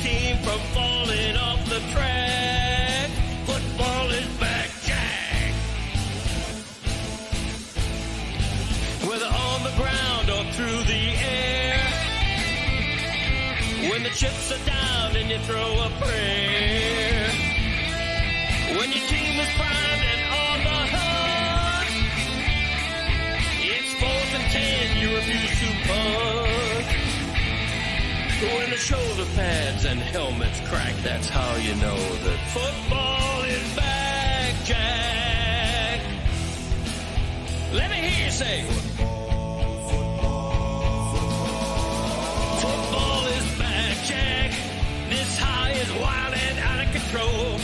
team from falling off the track. Football is back, Jack. Whether on the ground or through the air, when the chips are down and you throw a prayer, when your team is primed and on the hunt, it's 4th and 10, you refuse to punt. When the shoulder pads and helmets crack, that's how you know that football is back, Jack. Let me hear you say, football is back, Jack. This high is wild and out of control,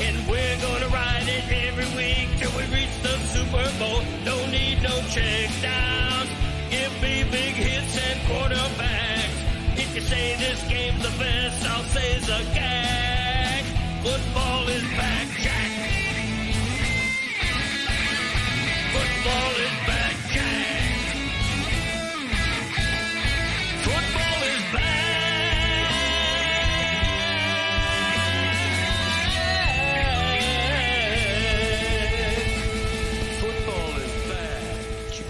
and we're gonna ride it every week till we reach the Super Bowl. Don't need no check downs. Give me big hits and quarterbacks. If you say this game's the best, I'll say it's a gag. Football is back, Jack. Football is back, Jack. Football is back. Football is back, Jack.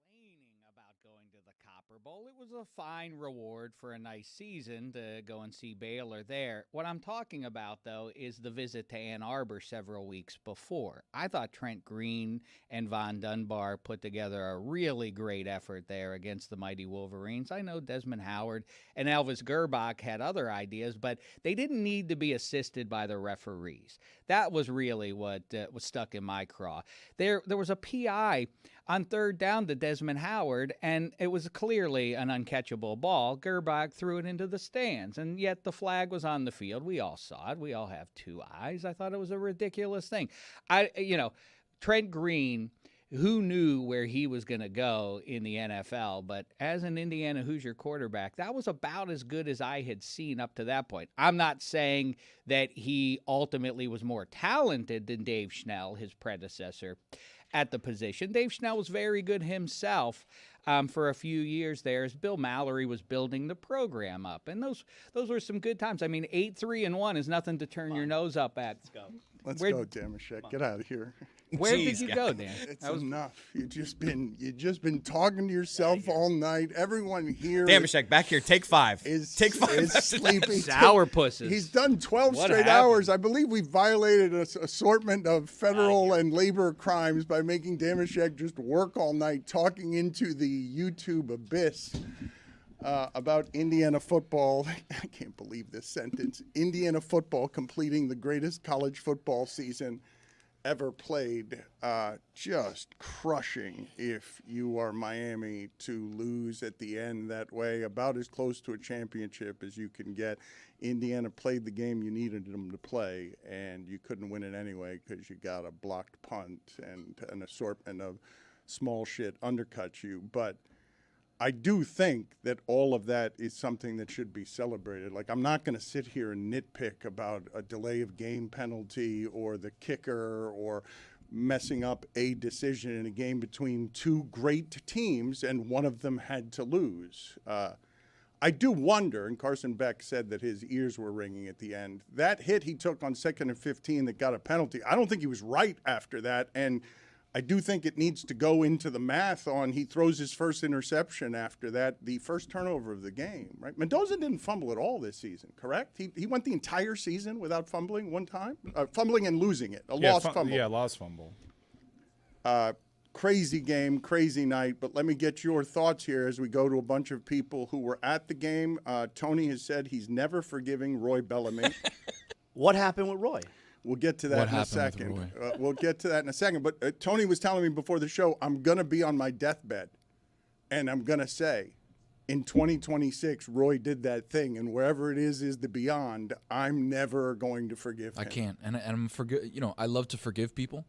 Complaining about going to the Copper Bowl. It was a fine reward for a nice season to go and see Baylor there. What I'm talking about, though, is the visit to Ann Arbor several weeks before. I thought Trent Green and Von Dunbar put together a really great effort there against the mighty Wolverines. I know Desmond Howard and Elvis Gerbach had other ideas, but they didn't need to be assisted by the referees. That was really what was stuck in my craw. There was a PI on 3rd down to Desmond Howard, and it was clearly an uncatchable ball. Gerbach threw it into the stands, and yet the flag was on the field. We all saw it. We all have two eyes. I thought it was a ridiculous thing. Trent Green, who knew where he was going to go in the NFL, but as an Indiana Hoosier quarterback, that was about as good as I had seen up to that point. I'm not saying that he ultimately was more talented than Dave Schnell, his predecessor, at the position. Dave Schnell was very good himself for a few years there as Bill Mallory was building the program up. And those were some good times. I mean, 8-3-1 is nothing to turn your nose up at. Let's go, Damashek. Get out of here. Where did you go, Dan? It's enough. You've just been talking to yourself all night. Everyone here. Damashek, back here. Take 5. Take 5. Is sleeping. Sour pusses. He's done 12 straight hours. I believe we violated an assortment of federal and labor crimes by making Damashek just work all night talking into the YouTube abyss about Indiana football. I can't believe this sentence. Indiana football completing the greatest college football season ever played, just crushing if you are Miami to lose at the end that way, about as close to a championship as you can get. Indiana played the game you needed them to play, and you couldn't win it anyway because you got a blocked punt and an assortment of small shit undercut you. But I do think that all of that is something that should be celebrated. Like, I'm not going to sit here and nitpick about a delay of game penalty or the kicker or messing up a decision in a game between two great teams, and one of them had to lose. I do wonder, and Carson Beck said that his ears were ringing at the end, that hit he took on 2nd and 15 that got a penalty, I don't think he was right after that, and I do think it needs to go into the math on he throws his first interception after that, the first turnover of the game, right? Mendoza didn't fumble at all this season, correct? He went the entire season without fumbling one time? Fumbling and losing it, lost fumble. Yeah, lost fumble. Crazy game, crazy night, but let me get your thoughts here as we go to a bunch of people who were at the game. Tony has said he's never forgiving Roy Bellamy. What happened with Roy? We'll get to that in a second. We'll get to that in a second. But Tony was telling me before the show, I'm going to be on my deathbed, and I'm going to say, in 2026, Roy did that thing, and wherever it is the beyond, I'm never going to forgive him. I can't, and I'm I love to forgive people.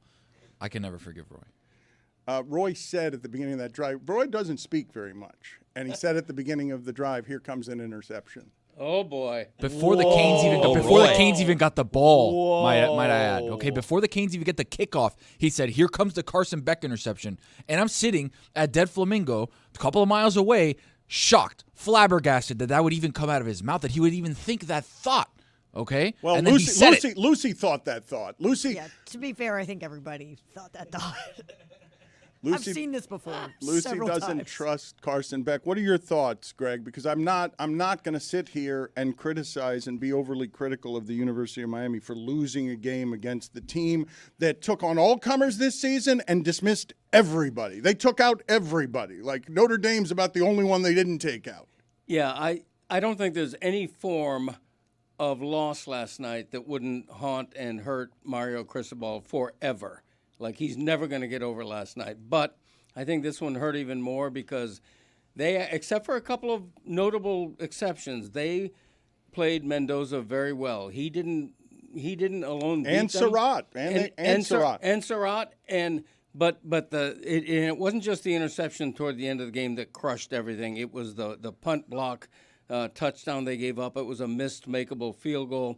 I can never forgive Roy. Roy said at the beginning of that drive, Roy doesn't speak very much, and he said at the beginning of the drive, here comes an interception. Oh boy! Before the Canes even got the ball, might I add. Okay, before the Canes even get the kickoff, he said, "Here comes the Carson Beck interception," and I'm sitting at Dead Flamingo, a couple of miles away, shocked, flabbergasted that would even come out of his mouth, that he would even think that thought. Okay. Well, and then Lucy thought that thought. Lucy. Yeah. To be fair, I think everybody thought that thought. Lucy, I've seen this before. Lucy doesn't trust Carson Beck. What are your thoughts, Greg? Because I'm not going to sit here and criticize and be overly critical of the University of Miami for losing a game against the team that took on all comers this season and dismissed everybody. They took out everybody. Like Notre Dame's about the only one they didn't take out. Yeah, I don't think there's any form of loss last night that wouldn't haunt and hurt Mario Cristobal forever. Like, he's never going to get over last night. But I think this one hurt even more because they, except for a couple of notable exceptions, they played Mendoza very well. He didn't alone beat them. Surratt. Surratt. But it wasn't just the interception toward the end of the game that crushed everything. It was the punt block touchdown they gave up. It was a missed makeable field goal.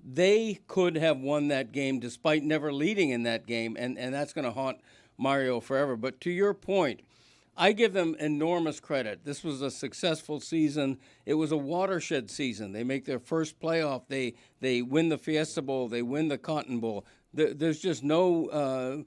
They could have won that game despite never leading in that game, and that's going to haunt Mario forever. But to your point, I give them enormous credit. This was a successful season. It was a watershed season. They make their first playoff. They win the Fiesta Bowl. They win the Cotton Bowl. There's just no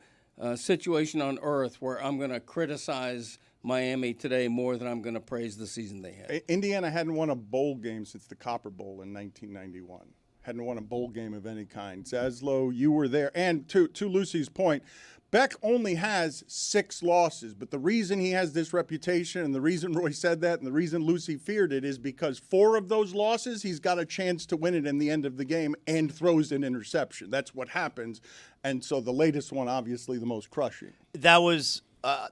situation on earth where I'm going to criticize Miami today more than I'm going to praise the season they had. Indiana hadn't won a bowl game since the Copper Bowl in 1991. Hadn't won a bowl game of any kind. Zaslow, you were there. And to Lucy's point, Beck only has 6 losses, but the reason he has this reputation and the reason Roy said that and the reason Lucy feared it is because 4 of those losses, he's got a chance to win it in the end of the game and throws an interception. That's what happens. And so the latest one, obviously, the most crushing. That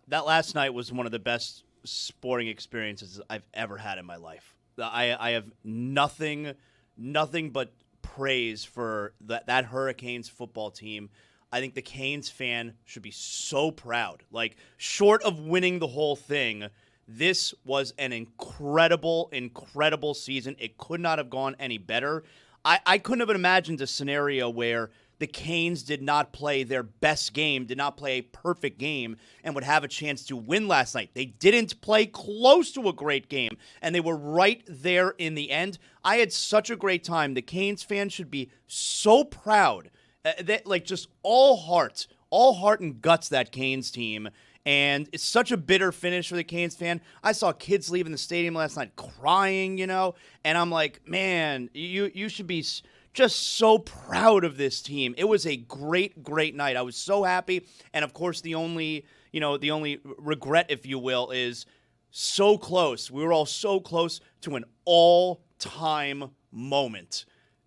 last night was one of the best sporting experiences I've ever had in my life. I have nothing but praise for that Hurricanes football team. I think the Canes fan should be so proud. Like, short of winning the whole thing, this was an incredible, incredible season. It could not have gone any better. I couldn't have imagined a scenario where the Canes did not play their best game, did not play a perfect game, and would have a chance to win last night. They didn't play close to a great game, and they were right there in the end. I had such a great time. The Canes fans should be so proud. Just all heart and guts, that Canes team. And it's such a bitter finish for the Canes fan. I saw kids leaving the stadium last night crying, and I'm like, man, you should be just so proud of this team. It was a great, great night. I was so happy. And of course, the only regret, if you will, is so close. We were all so close to an all-time moment.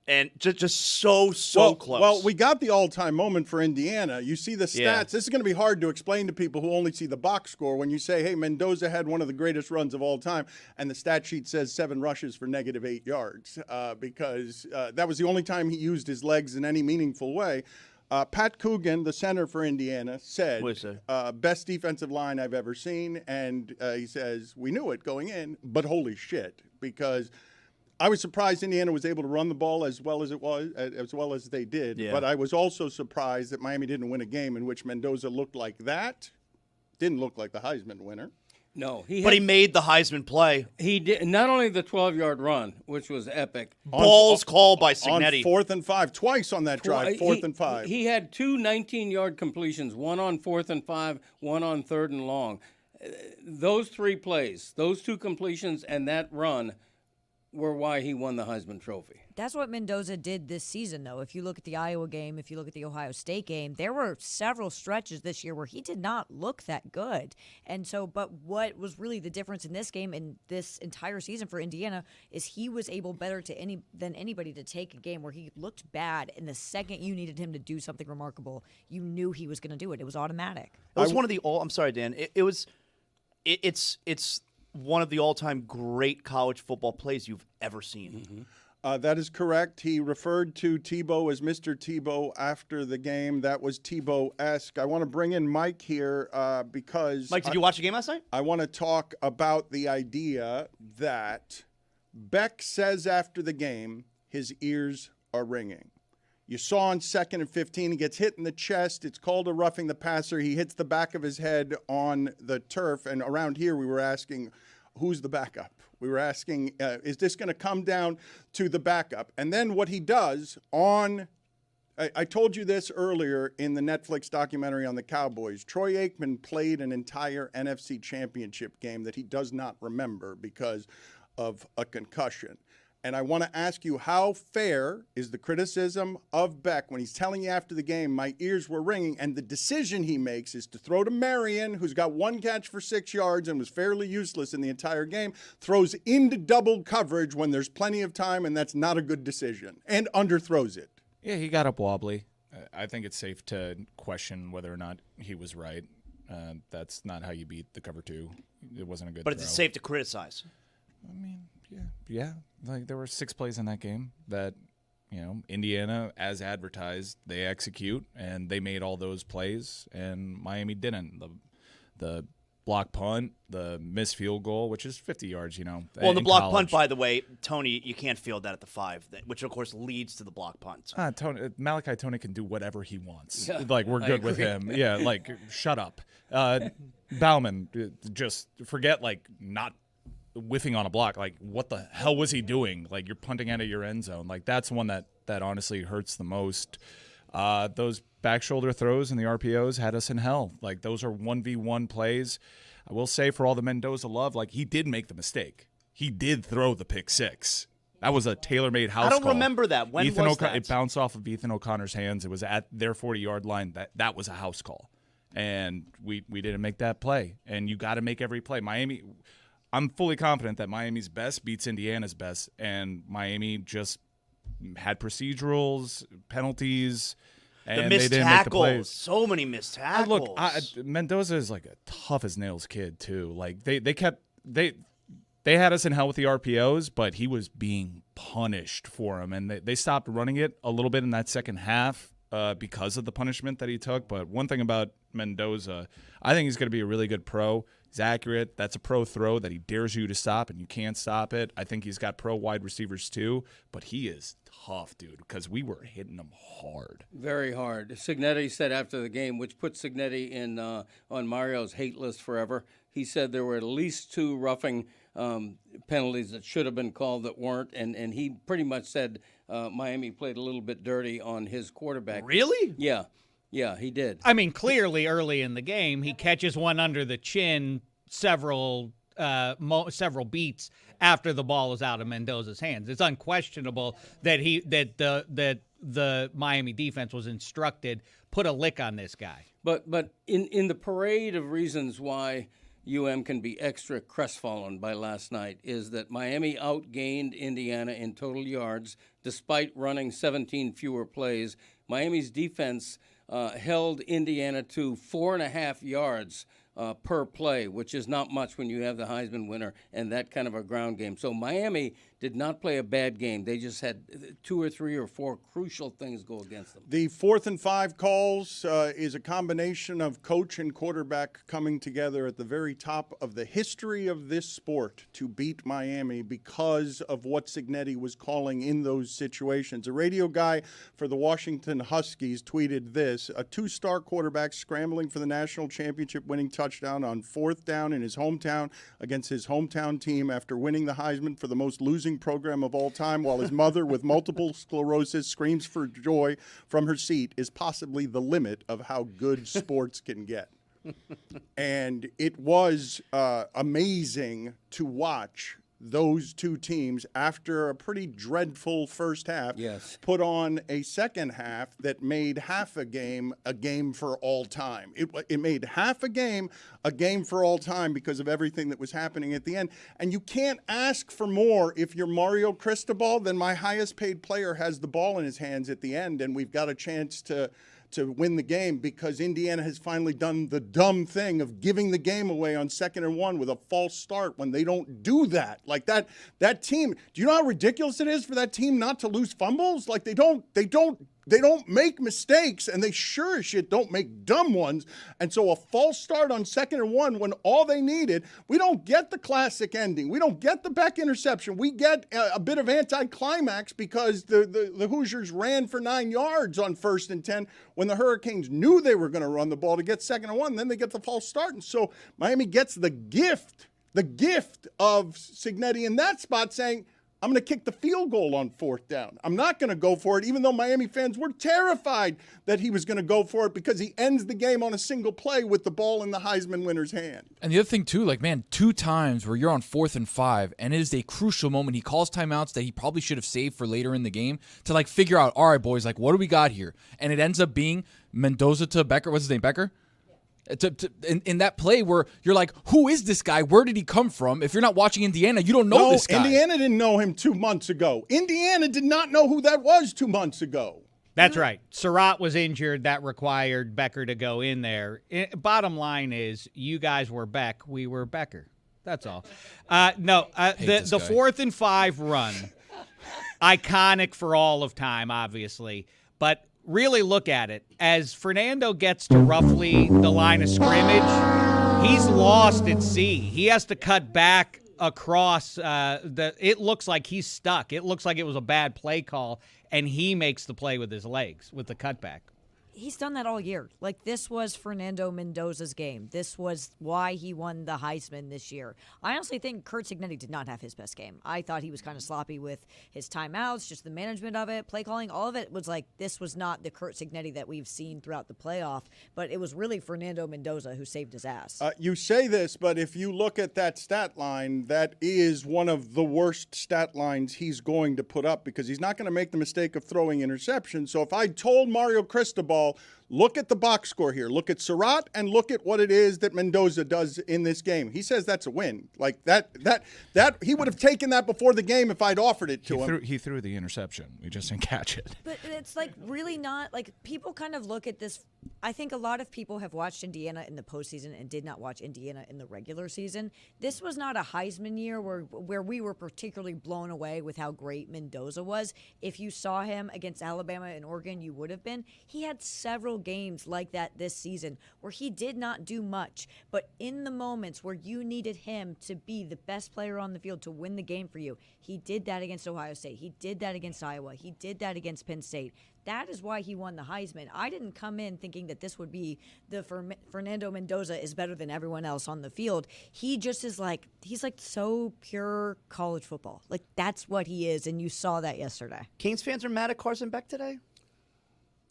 And just so close. Well, we got the all-time moment for Indiana. You see the stats. Yeah. This is going to be hard to explain to people who only see the box score when you say, hey, Mendoza had one of the greatest runs of all time, and the stat sheet says 7 rushes for -8 yards because that was the only time he used his legs in any meaningful way. Pat Coogan, the center for Indiana, said, best defensive line I've ever seen, and he says, we knew it going in, but holy shit, because – I was surprised Indiana was able to run the ball as well as they did. Yeah. But I was also surprised that Miami didn't win a game in which Mendoza looked like that. Didn't look like the Heisman winner. No, he made the Heisman play. He did not only the 12-yard run, which was epic. Balls called by Signetti. On 4th and 5, twice on that drive, 4th and 5. He had 2 19-yard completions, one on 4th and 5, one on 3rd and long. Those 3 plays, those 2 completions and that run were why he won the Heisman Trophy. That's what Mendoza did this season, though. If you look at the Iowa game, if you look at the Ohio State game, there were several stretches this year where he did not look that good. And so, but what was really the difference in this game and this entire season for Indiana is he was able better than anybody to take a game where he looked bad, and the second you needed him to do something remarkable, you knew he was going to do it. It was automatic. It was one of the I'm sorry, Dan. It's one of the all-time great college football plays you've ever seen. Mm-hmm. That is correct. He referred to Tebow as Mr. Tebow after the game. That was Tebow-esque. I want to bring in Mike here because... Mike, did you watch the game last night? I want to talk about the idea that Beck says after the game, his ears are ringing. You saw on 2nd and 15, he gets hit in the chest. It's called a roughing the passer. He hits the back of his head on the turf. And around here, we were asking, who's the backup? We were asking, is this going to come down to the backup? And then what he does I told you this earlier in the Netflix documentary on the Cowboys. Troy Aikman played an entire NFC Championship game that he does not remember because of a concussion. And I want to ask you, how fair is the criticism of Beck when he's telling you after the game, my ears were ringing, and the decision he makes is to throw to Marion, who's got 1 catch for 6 yards and was fairly useless in the entire game, throws into double coverage when there's plenty of time, and that's not a good decision, and underthrows it. Yeah, he got up wobbly. I think it's safe to question whether or not he was right. That's not how you beat the cover 2. It wasn't a good But throw. it's safe to criticize. I mean, yeah. Like there were 6 plays in that game that, Indiana, as advertised, they execute, and they made all those plays, and Miami didn't. The block punt, the missed field goal, which is 50 yards, Well, the block punt, by the way, Tony, you can't field that at the 5, which of course leads to the block punt. Malachi Tony can do whatever he wants. Yeah, like we're good with him. Yeah, like shut up. Bauman, just forget not whiffing on a block. Like what the hell was he doing? Like you're punting out of your end zone. Like that's one that honestly hurts the most. Those back shoulder throws and the RPOs had us in hell. Like those are 1v1 plays. I will say for all the Mendoza love, like he did make the mistake. He did throw the pick 6. That was a tailor-made house call. I don't remember that. When was that? It bounced off of Ethan O'Connor's hands. It was at their 40-yard line. That was a house call. And we didn't make that play. And you got to make every play. Miami, I'm fully confident that Miami's best beats Indiana's best, and Miami just had procedurals, penalties, and missed they didn't tackles. make the plays. So many missed tackles. Look, Mendoza is like a tough as nails kid too. Like they had us in hell with the RPOs, but he was being punished for them, and they stopped running it a little bit in that second half because of the punishment that he took. But one thing about Mendoza, I think he's going to be a really good pro. He's accurate. That's a pro throw that he dares you to stop, and you can't stop it. I think he's got pro wide receivers too, but he is tough, dude, because we were hitting him hard. Very hard. Signetti said after the game, which put Signetti in on Mario's hate list forever, he said there were at least 2 roughing penalties that should have been called that weren't, and he pretty much said Miami played a little bit dirty on his quarterback. Really? Yeah, he did. I mean, clearly early in the game, he catches one under the chin several beats after the ball is out of Mendoza's hands. It's unquestionable that the Miami defense was instructed, put a lick on this guy. But in the parade of reasons why UM can be extra crestfallen by last night is that Miami outgained Indiana in total yards despite running 17 fewer plays. Miami's defense held Indiana to 4.5 yards per play, which is not much when you have the Heisman winner and that kind of a ground game. So Miami did not play a bad game. They just had 2 or 3 or 4 crucial things go against them. The 4th and 5 calls is a combination of coach and quarterback coming together at the very top of the history of this sport to beat Miami because of what Signetti was calling in those situations. A radio guy for the Washington Huskies tweeted this: a 2-star quarterback scrambling for the national championship winning touchdown on 4th down in his hometown against his hometown team after winning the Heisman for the most losing program of all time, while his mother with multiple sclerosis screams for joy from her seat, is possibly the limit of how good sports can get. And it was amazing to watch those 2 teams, after a pretty dreadful first half, put on a second half that made half a game for all time. It made half a game for all time because of everything that was happening at the end. And you can't ask for more if you're Mario Cristobal than my highest paid player has the ball in his hands at the end, and we've got a chance to win the game, because Indiana has finally done the dumb thing of giving the game away on 2nd and 1 with a false start when they don't do that. Like that team, do you know how ridiculous it is for that team not to lose fumbles? Like they don't They don't make mistakes, and they sure as shit don't make dumb ones. And so a false start on 2nd and 1 when all they needed, we don't get the classic ending. We don't get the Beck interception. We get a bit of anticlimax because the Hoosiers ran for 9 yards on 1st and 10 when the Hurricanes knew they were going to run the ball to get 2nd and 1. Then they get the false start. And so Miami gets the gift of Cignetti in that spot saying, I'm going to kick the field goal on 4th down. I'm not going to go for it, even though Miami fans were terrified that he was going to go for it because he ends the game on a single play with the ball in the Heisman winner's hand. And the other thing, too, like, man, 2 times where you're on 4th and 5, and it is a crucial moment. He calls timeouts that he probably should have saved for later in the game to, like, figure out, all right, boys, like, what do we got here? And it ends up being Mendoza to Becker. What's his name, Becker? In that play where you're like, who is this guy? Where did he come from? If you're not watching Indiana, you don't know this guy. Indiana didn't know him 2 months ago. Indiana did not know who that was 2 months ago. That's right. Surratt was injured. That required Becker to go in there. Bottom line is, you guys were Beck. We were Becker. That's all. The 4th and 5 run, iconic for all of time, obviously. But really look at it. As Fernando gets to roughly the line of scrimmage, he's lost at sea. He has to cut back across. It looks like he's stuck. It looks like it was a bad play call, and he makes the play with his legs, with the cutback. He's done that all year. Like, this was Fernando Mendoza's game. This was why he won the Heisman this year. I honestly think Curt Cignetti did not have his best game. I thought he was kind of sloppy with his timeouts, just the management of it, play calling. All of it was like, this was not the Curt Cignetti that we've seen throughout the playoff, but it was really Fernando Mendoza who saved his ass. You say this, but if you look at that stat line, that is one of the worst stat lines he's going to put up because he's not going to make the mistake of throwing interceptions. So if I told Mario Cristobal, look at the box score here. Look at Surratt and look at what it is that Mendoza does in this game. He says that's a win. Like that he would have taken that before the game if I'd offered it to him. He threw the interception. We just didn't catch it. But it's like really not like people kind of look at this. I think a lot of people have watched Indiana in the postseason and did not watch Indiana in the regular season. This was not a Heisman year where we were particularly blown away with how great Mendoza was. If you saw him against Alabama and Oregon, you would have been. He had several games like that this season where he did not do much, but in the moments where you needed him to be the best player on the field to win the game for you, he did that against Ohio State. He did that against Iowa. He did that against Penn State. That is why he won the Heisman. I didn't come in thinking that this would be Fernando Mendoza is better than everyone else on the field. He just is like, he's like so pure college football. Like, that's what he is, and you saw that yesterday. Canes fans are mad at Carson Beck today?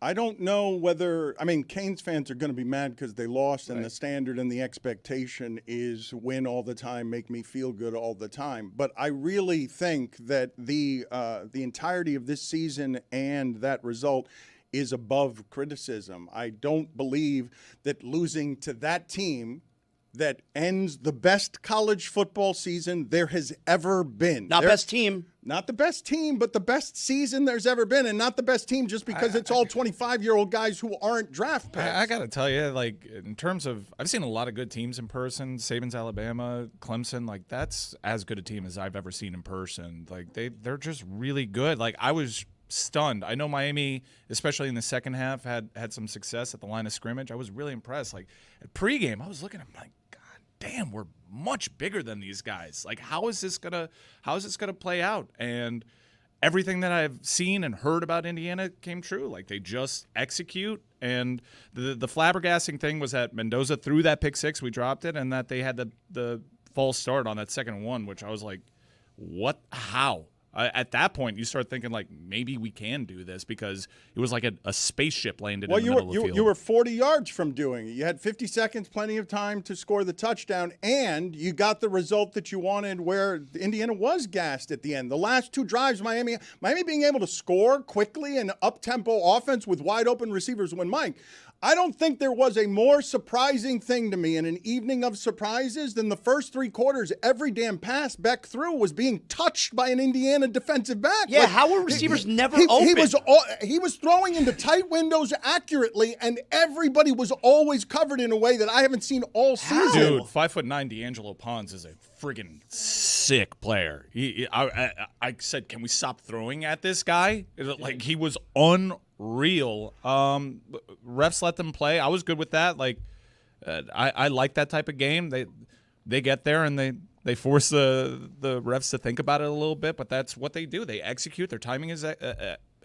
I don't know whether – I mean, Canes fans are going to be mad because they lost, and the standard and the expectation is win all the time, make me feel good all the time. But I really think that the entirety of this season and that result is above criticism. I don't believe that losing to that team that ends the best college football season there has ever been. Best team. Not the best team, but the best season there's ever been, and not the best team just because it's all 25-year-old guys who aren't draft picks. I got to tell you, like, in terms of – I've seen a lot of good teams in person. Saban's Alabama, Clemson, like, that's as good a team as I've ever seen in person. Like, they're just really good. Like, I was stunned. I know Miami, especially in the second half, had some success at the line of scrimmage. I was really impressed. Like, at pregame, I was looking at them like, damn, we're much bigger than these guys. Like, how is this gonna play out? And everything that I've seen and heard about Indiana came true. Like, they just execute. And the flabbergasting thing was that Mendoza threw that pick six, we dropped it, and that they had the false start on that second one, which I was like, what? How? At that point, you start thinking, like, maybe we can do this because it was like a spaceship landed in the middle of the field. You were 40 yards from doing it. You had 50 seconds, plenty of time to score the touchdown, and you got the result that you wanted where Indiana was gassed at the end. The last two drives, Miami being able to score quickly and up-tempo offense with wide-open receivers when Mike, I don't think there was a more surprising thing to me in an evening of surprises than the first three quarters. Every damn pass Beck threw was being touched by an Indiana defensive back. Yeah, like, how were receivers never open? He was throwing into tight windows accurately, and everybody was always covered in a way that I haven't seen all season. Dude, 5'9" D'Angelo Pons is a friggin' sick player. I said, can we stop throwing at this guy? Like, he was real. Refs let them play. I was good with that. Like, I like that type of game. They get there and they force the refs to think about it a little bit, but that's what they do. They execute. Their timing is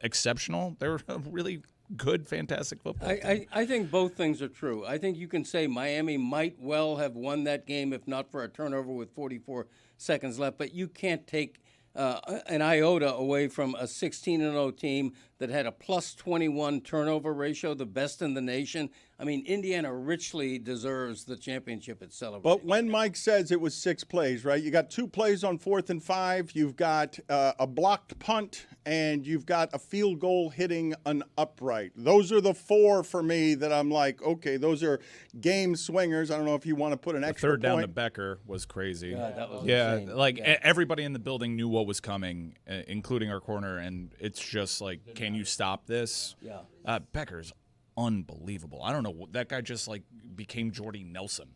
exceptional. They're a really good, fantastic football team. I think both things are true. I think you can say Miami might well have won that game if not for a turnover with 44 seconds left, but you can't take an iota away from a 16-0 team that had a plus 21 turnover ratio, the best in the nation. I mean, Indiana richly deserves the championship it's celebrating. But when Mike says it was 6 plays, right? You got 2 plays on 4th and 5. You've got a blocked punt, and you've got a field goal hitting an upright. Those are the 4 for me that I'm like, okay, those are game swingers. I don't know if you want to put an extra third down point. to Becker was crazy. God, that was yeah, insane. like everybody in the building knew what was coming, including our corner, and it's just like, can you stop this? Yeah. Becker's unbelievable. I don't know, that guy just like became Jordy Nelson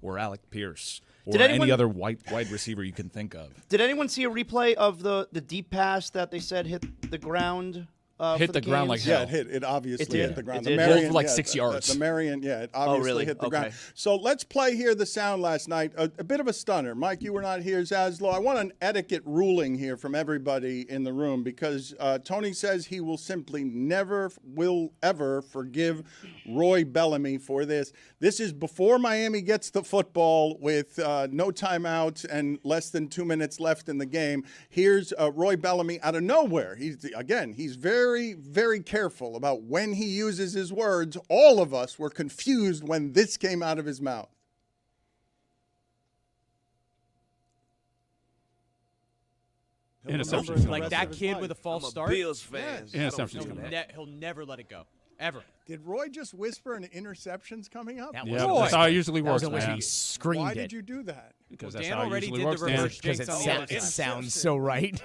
or Alec Pierce or any other wide receiver you can think of. Did anyone see a replay of the deep pass that they said hit the ground? Hit the ground like Yeah, hell. it obviously It did. hit the ground. It The did. Marion, Over like yeah, 6 yards. The Marion, yeah, it obviously really? hit the Okay. ground. So let's play here the sound last night. A bit of a stunner. Mike, you were not here, Zaslow. I want an etiquette ruling here from everybody in the room because Tony says he will simply never will ever forgive Roy Bellamy for this. This is before Miami gets the football with no timeouts and less than 2 minutes left in the game. Here's Roy Bellamy out of nowhere. He's very, very careful about when he uses his words. All of us were confused when this came out of his mouth. Interception. Like that kid with a false start. Bills fan. Interception's coming. He'll never let it go. Ever. Did Roy just whisper an interception's coming up? That Yeah, was that's how it usually That was works, in which man. he screamed Why it. did you do that? Because Dan that's how it already usually did works, the Dan. reverse Because jinx it on the sound- other it side. sounds so right.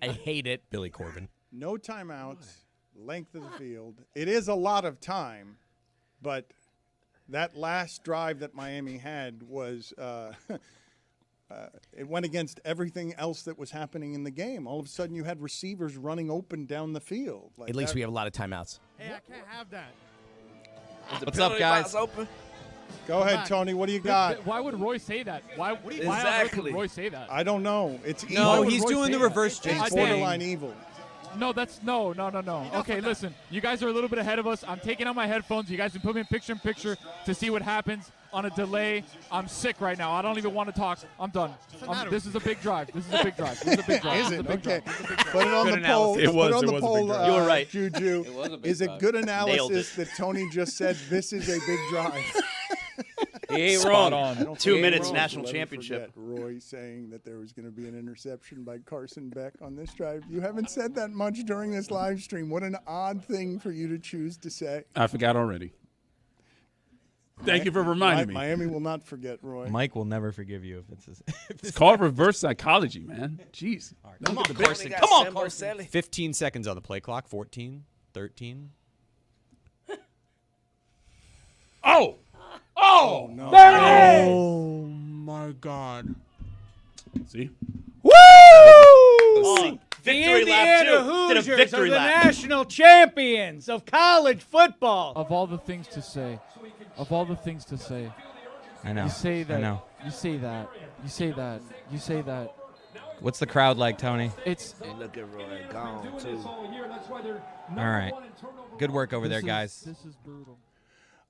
I hate it, Billy Corbin. No timeouts, length of the field. It is a lot of time, but that last drive that Miami had was it went against everything else that was happening in the game. All of a sudden, you had receivers running open down the field. Like At least that. we have a lot of timeouts. Hey, I can't have that. What's up, guys? Go ahead, Tony. What do you got? Why would Roy say that? Why on earth would Roy say that? I don't know. It's evil. No, would he's Roy doing say the that? reverse jinx. It's borderline evil. No, that's no. Okay, listen. You guys are a little bit ahead of us. I'm taking out my headphones. You guys can put me in picture to see what happens on a delay. I'm sick right now. I don't even want to talk. I'm done. This is a big drive. This is a big drive. Is it? Okay. Put it on the poll. It was- Put it on it the was a big poll. drive. You were right. Juju. It was a big Is it drive. good Nailed analysis it. that Tony just said this is a big drive? He ain't Spot wrong. on. I don't 2 think minutes, Roy national will ever championship. forget Roy saying that there was going to be an interception by Carson Beck on this drive. You haven't said that much during this live stream. What an odd thing for you to choose to say. I forgot already. Thank you for reminding me. Miami will not forget, Roy. Mike will never forgive you if it's It's called reverse psychology, man. Jeez. Come on, Carson. Come on, Carson. 15 seconds on the play clock. 14, 13. Oh! Oh! no. Oh, my God. See? Oh, victory lap Indiana 2. Did a Hoosiers victory are the lap. national champions of college football. Of all the things to say, I know. you say that. I know. You say that. You say that. You say that. What's the crowd like, Tony? It's Look at Roy gone, too. All right. Good work over there, guys. This is brutal.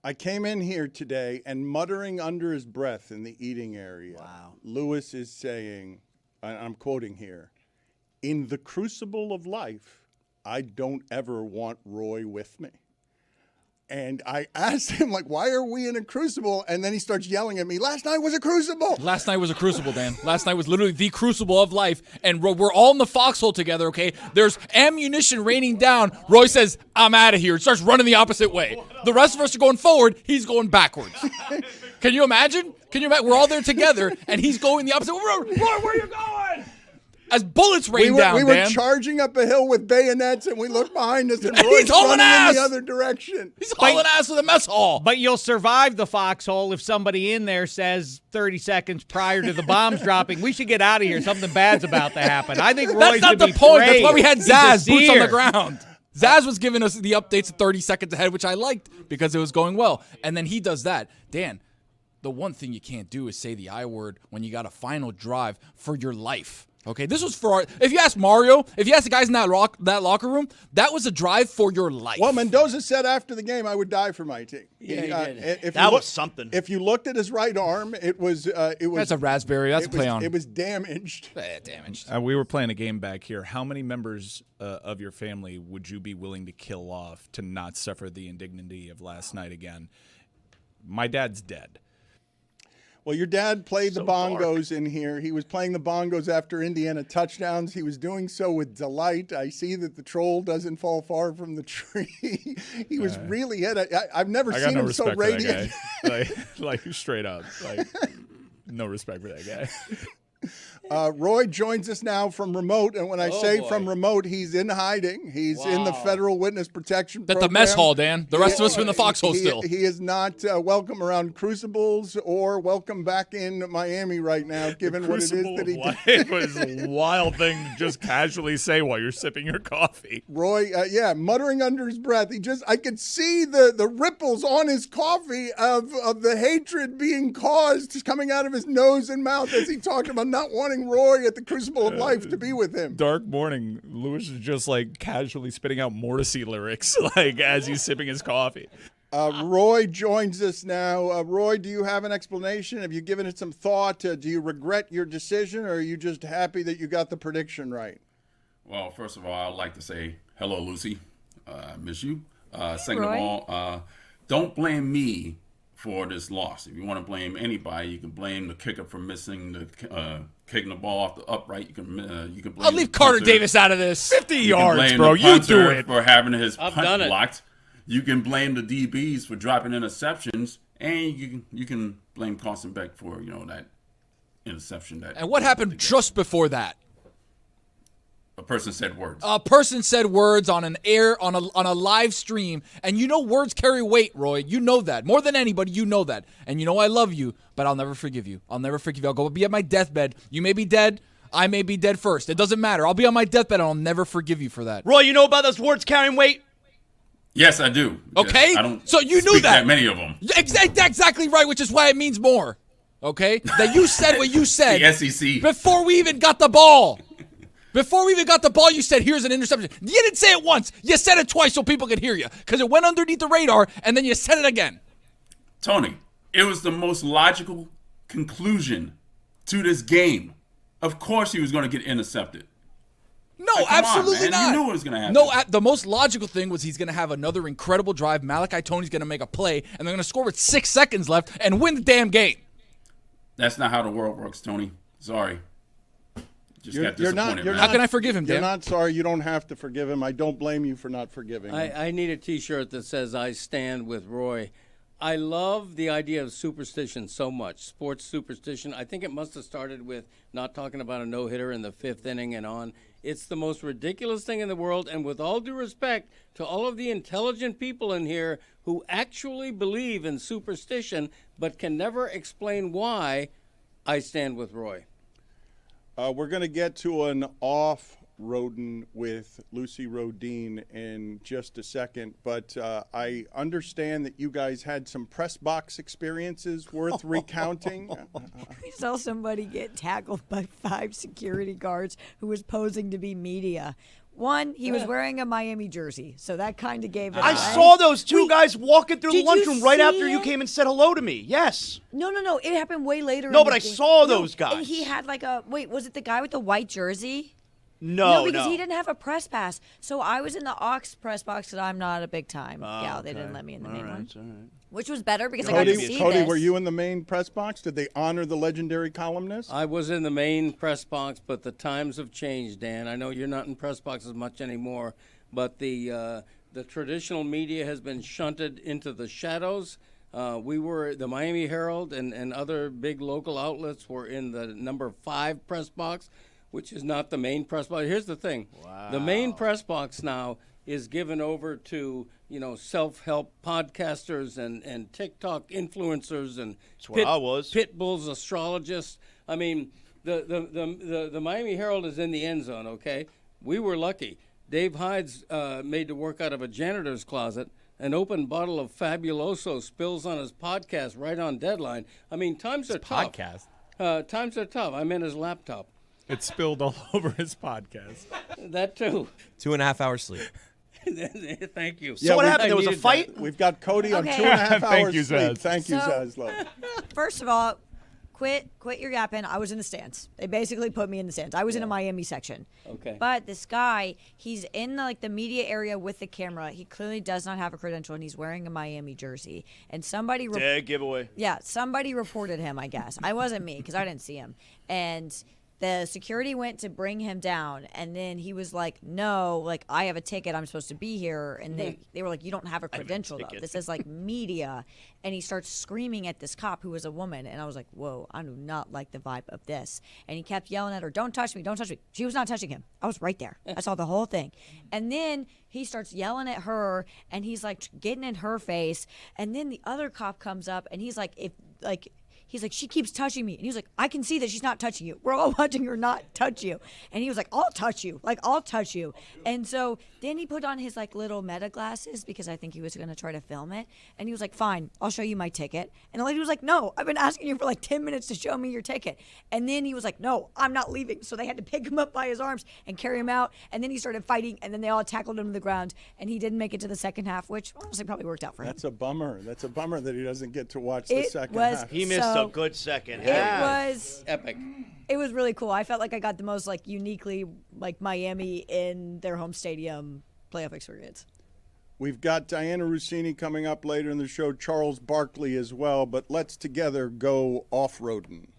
I came in here today and muttering under his breath in the eating area. Wow. Lewis is saying, I'm quoting here, in the crucible of life, I don't ever want Roy with me. And I asked him, like, why are we in a crucible? And then he starts yelling at me, last night was a crucible. Last night was a crucible, Dan. Last night was literally the crucible of life, and we're all in the foxhole together, okay? There's ammunition raining down. Roy says, I'm out of here. Starts running the opposite way. The rest of us are going forward. He's going backwards. Can you imagine? We're all there together, and he's going the opposite way. Roy, where are you going? As bullets rain down, we were Dan. charging up a hill with bayonets, and we looked behind us, and And Roy's he's hauling running ass. in the other direction. He's hauling ass with a mess hall. But you'll survive the foxhole if somebody in there says 30 seconds prior to the bombs dropping, we should get out of here. Something bad's about to happen. I think Roy's That's not to the be point. That's brave. why we had He's a Zaz, boots on the seer. ground. Zaz was giving us the updates 30 seconds ahead, which I liked because it was going well. And then he does that. Dan, the one thing you can't do is say the I word when you got a final drive for your life. Okay, this was for if you ask Mario, if you ask the guys in that locker room, that was a drive for your life. Well, Mendoza said after the game, "I would die for my team." Yeah, he did. That was something. If you looked at his right arm, it was. That's a raspberry. That's a play on. It was damaged. Damaged. We were playing a game back here. How many members of your family would you be willing to kill off to not suffer the indignity of last night again? My dad's dead. Well, your dad played the bongos in here. He was playing the bongos after Indiana touchdowns. He was doing so with delight. I see that the troll doesn't fall far from the tree. He was really I've never seen him so radiant. like straight up. Like, no respect for that guy. Roy joins us now from remote, and when I say from remote, he's in hiding. He's in the federal witness protection program. At the mess hall, Dan. The rest of us are in the foxhole still. He is not welcome around Crucibles or welcome back in Miami right now, given what it is that he did. It was a wild thing to just casually say while you're sipping your coffee. Roy, muttering under his breath. I could see the ripples on his coffee of the hatred being caused coming out of his nose and mouth as he talked about not wanting Roy at the Crucible of Life to be with him. Dark morning, Lewis is just like casually spitting out Morrissey lyrics like as he's sipping his coffee. Roy joins us now. Roy, do you have an explanation? Have you given it some thought? Do you regret your decision, or are you just happy that you got the prediction right? Well, first of all, I'd like to say hello, Lucy. I miss you. Second Roy. of all, don't blame me for this loss. If you want to blame anybody, you can blame the kicker for missing kicking the ball off the upright. You can blame. I'll leave Carter Davis out of this. 50 You can yards, blame bro. the You punter do it. for having his I've punt done it. blocked. You can blame the DBs for dropping interceptions, and you can blame Carson Beck for that interception. And what happened just before that? A person said words. A person said words on an air on a live stream, and words carry weight, Roy. You know that more than anybody. You know that, and I love you, but I'll never forgive you. I'll never forgive you. I'll go be at my deathbed. You may be dead. I may be dead first. It doesn't matter. I'll be on my deathbed, and I'll never forgive you for that. Roy, you know about those words carrying weight? Yes, I do. Okay, I don't. So you knew speak that. many of them. Exactly right, which is why it means more. Okay, that you said what you said. The SEC. Before we even got the ball. Before we even got the ball, you said, here's an interception. You didn't say it once. You said it twice so people could hear you because it went underneath the radar, and then you said it again. Tony, it was the most logical conclusion to this game. Of course he was going to get intercepted. No, Like, come on, absolutely man. not. You knew it was gonna happen. No, the most logical thing was he's going to have another incredible drive. Malachi Tony's going to make a play, and they're going to score with 6 seconds left and win the damn game. That's not how the world works, Tony. Sorry. Just got disappointed, man. How can I forgive him, Dan? You're not sorry. You don't have to forgive him. I don't blame you for not forgiving him. I need a T-shirt that says "I stand with Roy." I love the idea of superstition so much, sports superstition. I think it must have started with not talking about a no-hitter in the 5th inning and on. It's the most ridiculous thing in the world, and with all due respect to all of the intelligent people in here who actually believe in superstition but can never explain why, I stand with Roy. We're going to get to an off-Roden with Lucy Rodine in just a second, but I understand that you guys had some press box experiences worth recounting. We saw somebody get tackled by 5 security guards who was posing to be media. One, he was wearing a Miami jersey, so that kind of gave it I away. saw those two guys walking through the did you lunchroom right see after you it? came and said hello to me. Yes. No. It happened way later. No, in but the I game. saw those And guys. he had was it the guy with the white jersey? No, because he didn't have a press pass. So I was in the aux press box because I'm not a big time gal. They didn't let me in the main one. All right. Which was better because I got to see Cody, this. were you in the main press box? Did they honor the legendary columnist? I was in the main press box, but the times have changed, Dan. I know you're not in press boxes much anymore, but the traditional media has been shunted into the shadows. We were the Miami Herald and other big local outlets were in the number 5 press box, which is not the main press box. Here's the thing: the main press box now is given over to self-help podcasters and TikTok influencers and pit bulls, astrologists. I mean, the Miami Herald is in the end zone. Okay, we were lucky. Dave Hyde's made to work out of a janitor's closet. An open bottle of Fabuloso spills on his podcast right on deadline. I mean, times are tough. Podcast. Times are tough. I'm in his laptop. It spilled all over his podcast. That too. 2.5 hours sleep. Thank you. So what happened? There was a fight? We've got Cody on Okay. 2.5 hours Thank you, sleep. Zaz. Thank you, So- Zaz. Love. First of all, quit your yapping. I was in the stands. They basically put me in the stands. I was in a Miami section. Okay. But this guy, he's in the media area with the camera. He clearly does not have a credential, and he's wearing a Miami jersey. And somebody Dead giveaway. Yeah, somebody reported him, I guess. I wasn't me because I didn't see him. And the security went to bring him down, and then he was like, no, like, I have a ticket. I'm supposed to be here. And they were like, you don't have a credential, though. This is, like, media. And he starts screaming at this cop who was a woman. And I was like, whoa, I do not like the vibe of this. And he kept yelling at her, don't touch me, don't touch me. She was not touching him. I was right there. I saw the whole thing. And then he starts yelling at her, and he's, like, getting in her face. And then the other cop comes up, and he's like, he's like, she keeps touching me. And he was like, I can see that she's not touching you. We're all watching her not touch you. And he was like, I'll touch you. Like, I'll touch you. And so then he put on his, like, little meta glasses because I think he was going to try to film it. And he was like, fine, I'll show you my ticket. And the lady was like, no, I've been asking you for like 10 minutes to show me your ticket. And then he was like, no, I'm not leaving. So they had to pick him up by his arms and carry him out. And then he started fighting. And then they all tackled him to the ground. And he didn't make it to the second half, which honestly probably worked out for him. That's a bummer. That's a bummer that he doesn't get to watch the second half. He missed a good second half. It was epic. It was really cool. I felt like I got the most like uniquely like Miami in their home stadium playoff experience. We've got Diana Rossini coming up later in the show, Charles Barkley as well, but let's together go off-roading.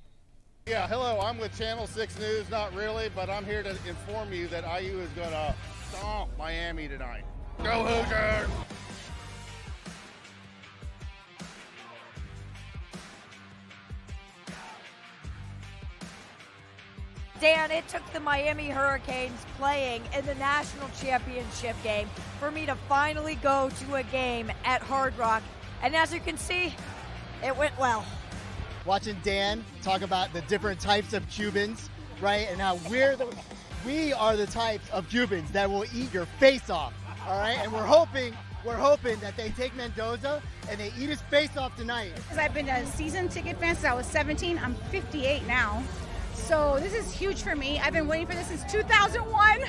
Yeah, hello, I'm with Channel 6 News, not really, but I'm here to inform you that IU is going to stomp Miami tonight. Go Hoosiers! Dan, it took the Miami Hurricanes playing in the national championship game for me to finally go to a game at Hard Rock. And as you can see, it went well. Watching Dan talk about the different types of Cubans, right? And how we are the types of Cubans that will eat your face off, all right? And we're hoping that they take Mendoza and they eat his face off tonight. Because I've been a season ticket fan since I was 17. I'm 58 now. So this is huge for me. I've been waiting for this since 2001.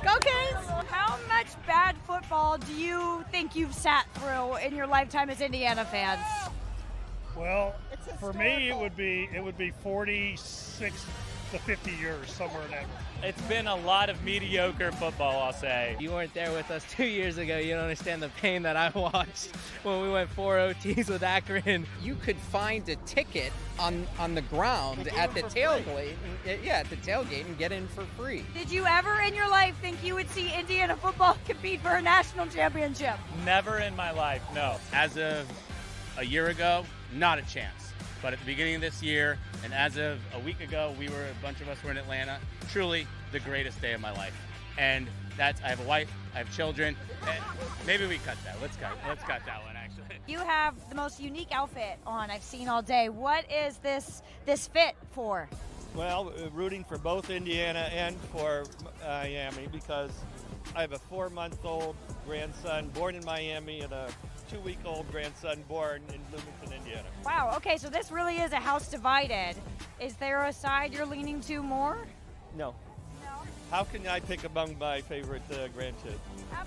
Go Canes! How much bad football do you think you've sat through in your lifetime as Indiana fans? Well, for me, it would be 46 to 50 years, somewhere in that. It's been a lot of mediocre football, I'll say. You weren't there with us 2 years ago. You don't understand the pain that I watched when we went 4 OTs with Akron. You could find a ticket on the ground at the tailgate. Yeah, at the tailgate and get in for free. Did you ever in your life think you would see Indiana football compete for a national championship? Never in my life, no. As of a year ago, not a chance. But at the beginning of this year, and as of a week ago, a bunch of us were in Atlanta. Truly the greatest day of my life. And I have a wife, I have children. And maybe we cut that. Let's cut that one, actually. You have the most unique outfit on I've seen all day. What is this fit for? Well, rooting for both Indiana and for Miami because I have a 4-month-old grandson born in Miami and a 2-week-old grandson born in Bloomington, Indiana. Wow, okay, so this really is a house divided. Is there a side you're leaning to more? No. How can I pick among my favorite grandkids?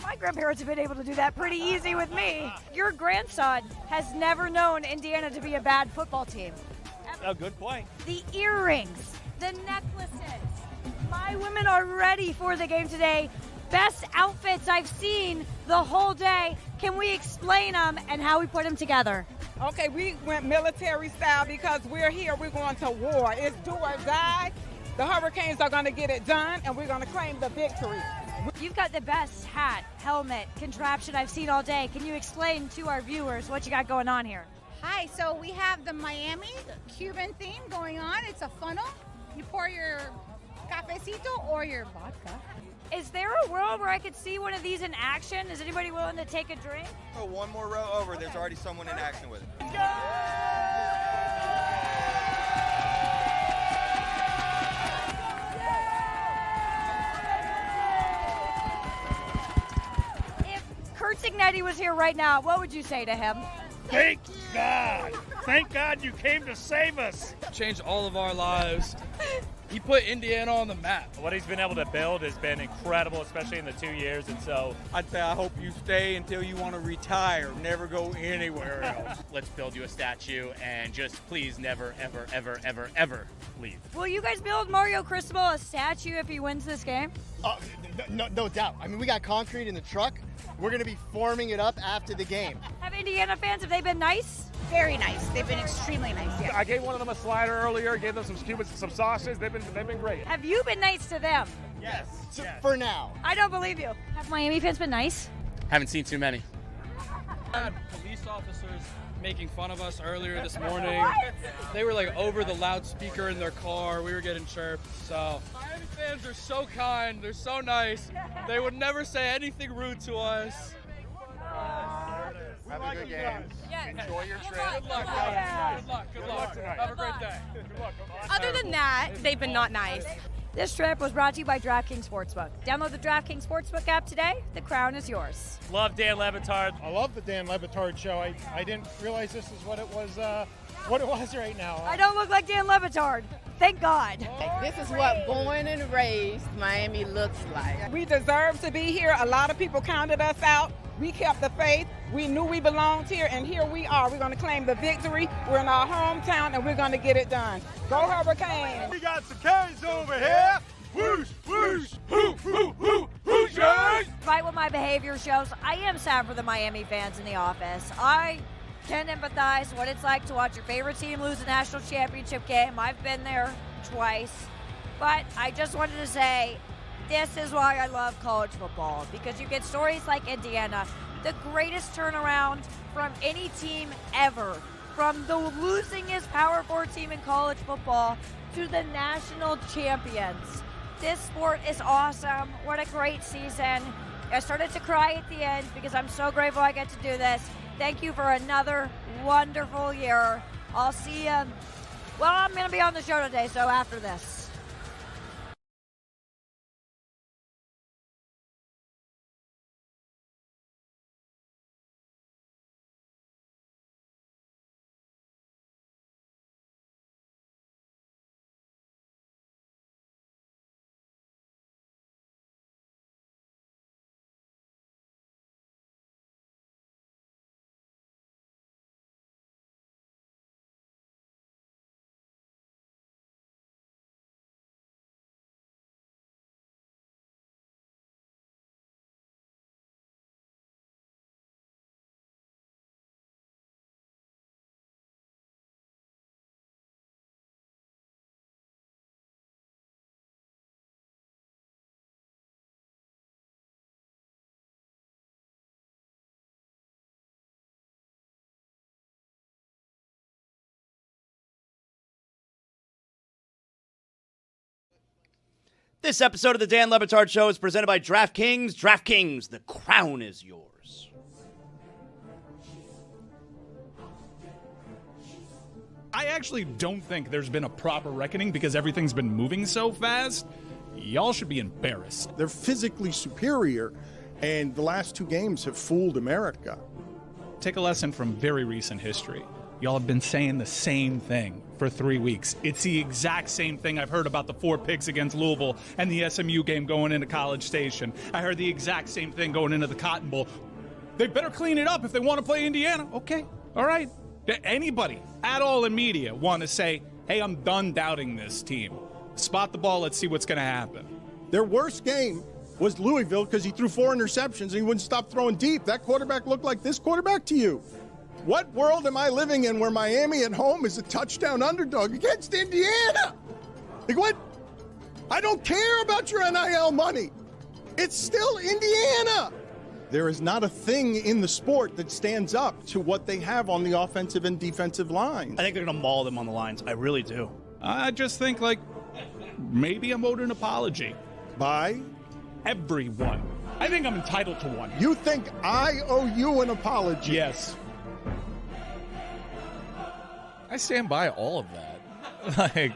My grandparents have been able to do that pretty easy with me. Your grandson has never known Indiana to be a bad football team. Oh, good point. The earrings, the necklaces. My women are ready for the game today. Best outfits I've seen the whole day. Can we explain them and how we put them together? Okay, we went military style because we're here. We're going to war. It's do or die. The Hurricanes are going to get it done, and we're going to claim the victory. You've got the best hat, helmet, contraption I've seen all day. Can you explain to our viewers what you got going on here? Hi, so we have the Miami Cuban theme going on. It's a funnel. You pour your cafecito or your vodka. Is there a world where I could see one of these in action? Is anybody willing to take a drink? Oh, one more row over. There's already someone in action with it. Cignetti was here right now, what would you say to him? Thank God. Thank God you came to save us. Changed all of our lives. He put Indiana on the map. What he's been able to build has been incredible, especially in the 2 years. And so I'd say I hope you stay until you want to retire. Never go anywhere else. let's build you a statue and just please never, ever, ever, ever, ever leave. Will you guys build Mario Cristobal a statue if he wins this game? No doubt. I mean, we got concrete in the truck. We're going to be forming it up after the game. Have Indiana fans, have they been nice? Very nice. They've been extremely nice. Yeah. I gave one of them a slider earlier, gave them some Stugotz, some sausage. They've been great. Have you been nice to them? Yes. For now. I don't believe you. Have Miami fans been nice? Haven't seen too many. Had police officers making fun of us earlier this morning. They were like over the loudspeaker in their car. We were getting chirped. So Miami fans are so kind. They're so nice. They would never say anything rude to us. Have a good game. Enjoy your trip. Good luck, guys. Good luck. Good luck. Have a great day. Good luck. Other than that, they've been not nice. This trip was brought to you by DraftKings Sportsbook. Download the DraftKings Sportsbook app today. The crown is yours. Love Dan Le Batard. I love the Dan Le Batard Show. I didn't realize this is what it was right now. I don't look like Dan Le Batard. Thank God. This is what born and raised Miami looks like. We deserve to be here. A lot of people counted us out. We kept the faith. We knew we belonged here, and here we are. We're going to claim the victory. We're in our hometown, and we're going to get it done. Go Hurricanes! We got some Canes over here. Whoosh, whoosh, hoo, hoo, hoo, Hoosiers! Despite what my behavior shows, I am sad for the Miami fans in the office. I can empathize what it's like to watch your favorite team lose a national championship game. I've been there twice. But I just wanted to say, this is why I love college football, because you get stories like Indiana, the greatest turnaround from any team ever, from the losingest Power 4 team in college football to the national champions. This sport is awesome. What a great season. I started to cry at the end because I'm so grateful I get to do this. Thank you for another wonderful year. I'll see you. Well, I'm going to be on the show today, so after this. This episode of the Dan Le Batard Show is presented by DraftKings. DraftKings, the crown is yours. I actually don't think there's been a proper reckoning because everything's been moving so fast. Y'all should be embarrassed. They're physically superior, and the last two games have fooled America. Take a lesson from very recent history. Y'all have been saying the same thing for 3 weeks. It's the exact same thing I've heard about the 4 picks against Louisville and the SMU game going into College Station. I heard the exact same thing going into the Cotton Bowl. They better clean it up if they want to play Indiana. Okay, all right. Anybody at all in media want to say, hey, I'm done doubting this team. Spot the ball, let's see what's going to happen. Their worst game was Louisville because he threw 4 interceptions and he wouldn't stop throwing deep. That quarterback looked like this quarterback to you. What world am I living in where Miami at home is a touchdown underdog against Indiana? Like what? I don't care about your NIL money. It's still Indiana. There is not a thing in the sport that stands up to what they have on the offensive and defensive lines. I think they're going to maul them on the lines. I really do. I just think, maybe I'm owed an apology. By? Everyone. I think I'm entitled to one. You think I owe you an apology? Yes. I stand by all of that.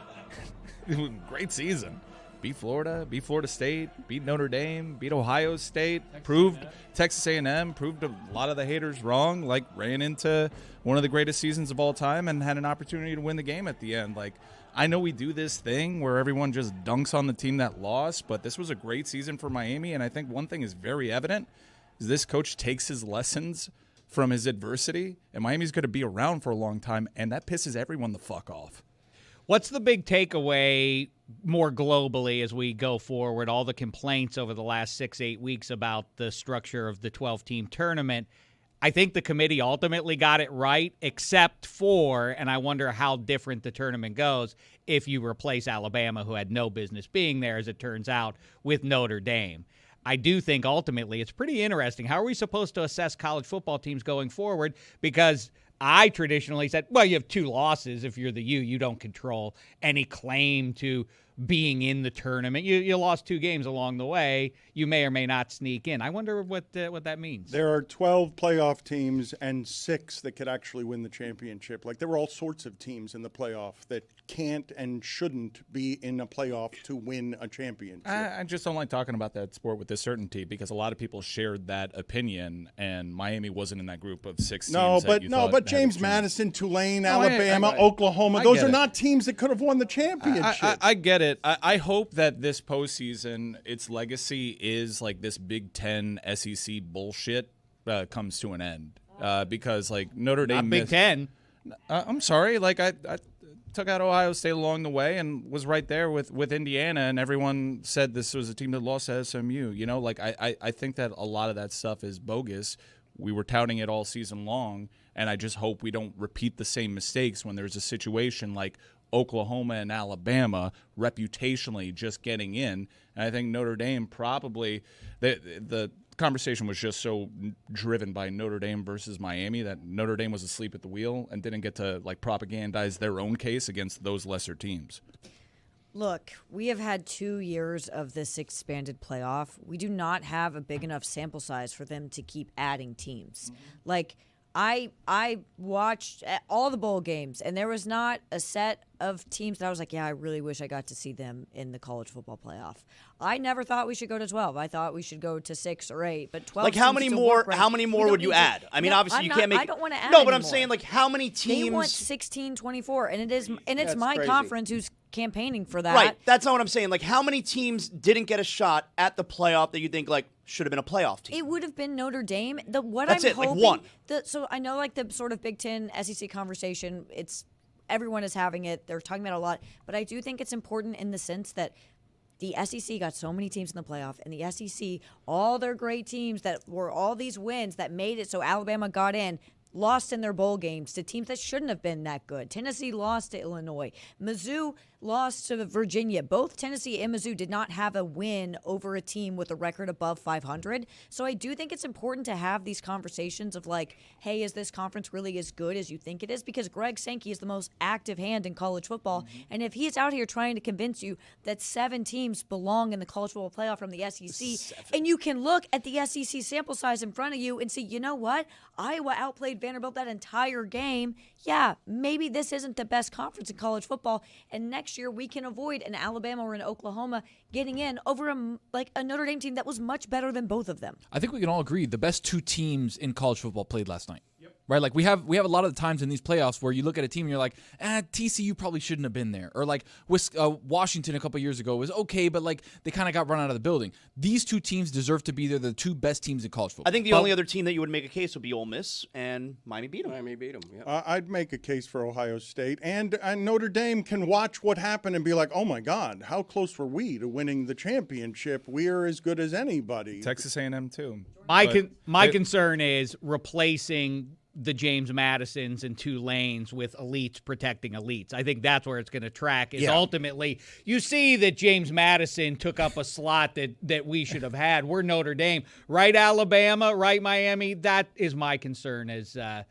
Great season. beat Florida, beat Florida State, beat Notre Dame, beat Ohio State, proved Texas A&M, proved a lot of the haters wrong, like ran into one of the greatest seasons of all time and had an opportunity to win the game at the end. Like, I know we do this thing where everyone just dunks on the team that lost, but this was a great season for Miami, and I think one thing is very evident is this coach takes his lessons from his adversity, and Miami's going to be around for a long time, and that pisses everyone the fuck off. What's the big takeaway more globally as we go forward? All the complaints over the last 6-8 weeks about the structure of the 12-team tournament. I think the committee ultimately got it right, except for, and I wonder how different the tournament goes, if you replace Alabama, who had no business being there, as it turns out, with Notre Dame. I do think ultimately it's pretty interesting. How are we supposed to assess college football teams going forward? Because I traditionally said, well, you have 2 losses. If you're the you don't control any claim to being in the tournament. You lost 2 games along the way. You may or may not sneak in. I wonder what that means. There are 12 playoff teams and 6 that could actually win the championship. Like, there were all sorts of teams in the playoff that can't and shouldn't be in a playoff to win a championship. I just don't like talking about that sport with this certainty because a lot of people shared that opinion, and Miami wasn't in that group of 6 teams. But James Madison, Tulane, Alabama, Oklahoma, those are not teams that could have won the championship. I get it. I hope that this postseason, its legacy is like this Big Ten SEC bullshit comes to an end because like Notre Dame. Not Big Ten. I'm sorry. Like I took out Ohio State along the way and was right there with Indiana, and everyone said this was a team that lost to SMU. You know, like I think that a lot of that stuff is bogus. We were touting it all season long, and I just hope we don't repeat the same mistakes when there's a situation like Oklahoma and Alabama reputationally just getting in. And I think Notre Dame probably the conversation was just so driven by Notre Dame versus Miami that Notre Dame was asleep at the wheel and didn't get to like propagandize their own case against those lesser teams. Look, we have had 2 years of this expanded playoff. We do not have a big enough sample size for them to keep adding teams. Mm-hmm. Like, I watched all the bowl games, and there was not a set of teams that I was like, yeah, I really wish I got to see them in the college football playoff. I never thought we should go to 12. I thought we should go to 6 or 8, but 12. Like how many more? How many more would you add? I mean, obviously you can't make. I don't want to add. No, but anymore. I'm saying like how many teams? They want 16, 24, and it's my crazy. conference who's campaigning for that. Right. That's not what I'm saying. Like how many teams didn't get a shot at the playoff that you think like should have been a playoff team? It would have been Notre Dame. That's I'm hoping, like one. So I know like the sort of Big Ten SEC conversation, everyone is having it. They're talking about it a lot. But I do think it's important in the sense that the SEC got so many teams in the playoff, and the SEC, all their great teams that were all these wins that made it so Alabama got in, lost in their bowl games to teams that shouldn't have been that good. Tennessee lost to Illinois. Mizzou lost to Virginia. Both Tennessee and Mizzou did not have a win over a team with a record above 500. So I do think it's important to have these conversations of like, hey, is this conference really as good as you think it is? Because Greg Sankey is the most active hand in college football. Mm-hmm. And if he's out here trying to convince you that 7 teams belong in the college football playoff from the SEC, and you can look at the SEC sample size in front of you and see, you know what? Iowa outplayed Vanderbilt that entire game. Yeah, maybe this isn't the best conference in college football. And next year we can avoid an Alabama or an Oklahoma getting in over a Notre Dame team that was much better than both of them. I think we can all agree the best 2 teams in college football played last night. Right, like we have a lot of the times in these playoffs where you look at a team and you're like, TCU probably shouldn't have been there, or like Washington a couple years ago was okay, but like they kind of got run out of the building. These 2 teams deserve to be there, the 2 best teams in college football. I think the only other team that you would make a case would be Ole Miss, and Miami beat them. Yeah. I'd make a case for Ohio State, and Notre Dame can watch what happened and be like, oh my God, how close were we to winning the championship? We are as good as anybody. Texas A&M too. My concern is replacing the James Madisons and Tulanes with elites protecting elites. I think that's where it's going to track is ultimately you see that James Madison took up a slot that we should have had. We're Notre Dame, right? Alabama, right? Miami. That is my concern as a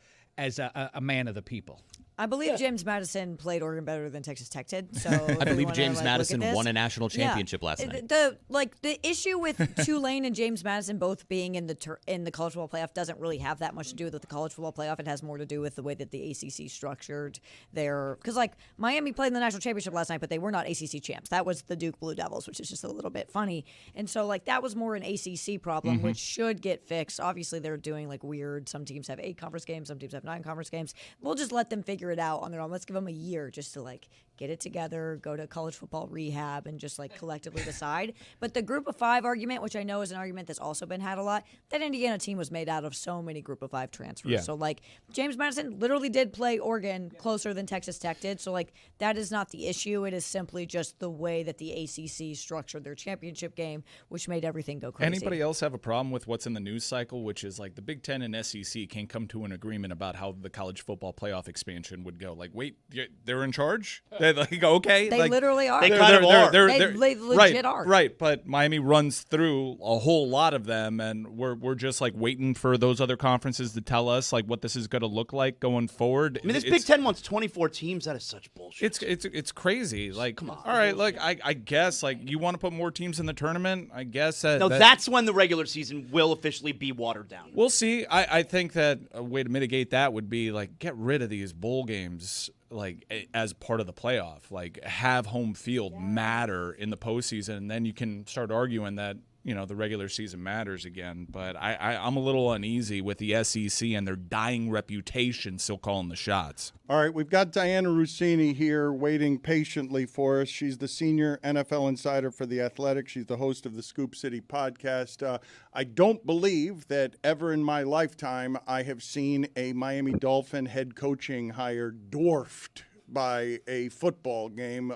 man of the people. I believe James Madison played Oregon better than Texas Tech did. So I believe James Madison won a national Yeah. championship last night. The issue with Tulane and James Madison both being in the college football playoff doesn't really have that much to do with the college football playoff. It has more to do with the way that the ACC structured their, because like Miami played in the national championship last night, but they were not ACC champs. That was the Duke Blue Devils, which is just a little bit funny. And so like that was more an ACC problem, which should get fixed. Obviously, they're doing like weird. Some teams have 8 conference games, some teams have 9 conference games. We'll just let them figure it out on their own. Let's give them a year just to like get it together, go to college football rehab, and just like collectively decide. But the group of 5 argument, which I know is an argument that's also been had a lot, that Indiana team was made out of so many group of 5 transfers. Yeah. So like James Madison literally did play Oregon closer than Texas Tech did. So like that is not the issue. It is simply just the way that the ACC structured their championship game, which made everything go crazy. Anybody else have a problem with what's in the news cycle, which is like the Big Ten and SEC can't come to an agreement about how the college football playoff expansion would go? Like, wait, they're in charge? They're like, okay. They like, literally are. They kind of are. They legit are. Right, but Miami runs through a whole lot of them, and we're just like waiting for those other conferences to tell us like what this is going to look like going forward. I mean, this Big Ten wants 24 teams. That is such bullshit. It's crazy. Like, come on. All right, like I guess like you want to put more teams in the tournament. I guess that's when the regular season will officially be watered down. We'll see. I think that a way to mitigate that would be like get rid of these bowl games like as part of the playoff. Like have home field matter in the postseason, and then you can start arguing that the regular season matters again. But I'm a little uneasy with the SEC and their dying reputation still calling the shots. All right, we've got Diana Rossini here waiting patiently for us. She's the senior NFL insider for The Athletic. She's the host of the Scoop City podcast. I don't believe that ever in my lifetime I have seen a Miami Dolphin head coaching hire dwarfed by a football game.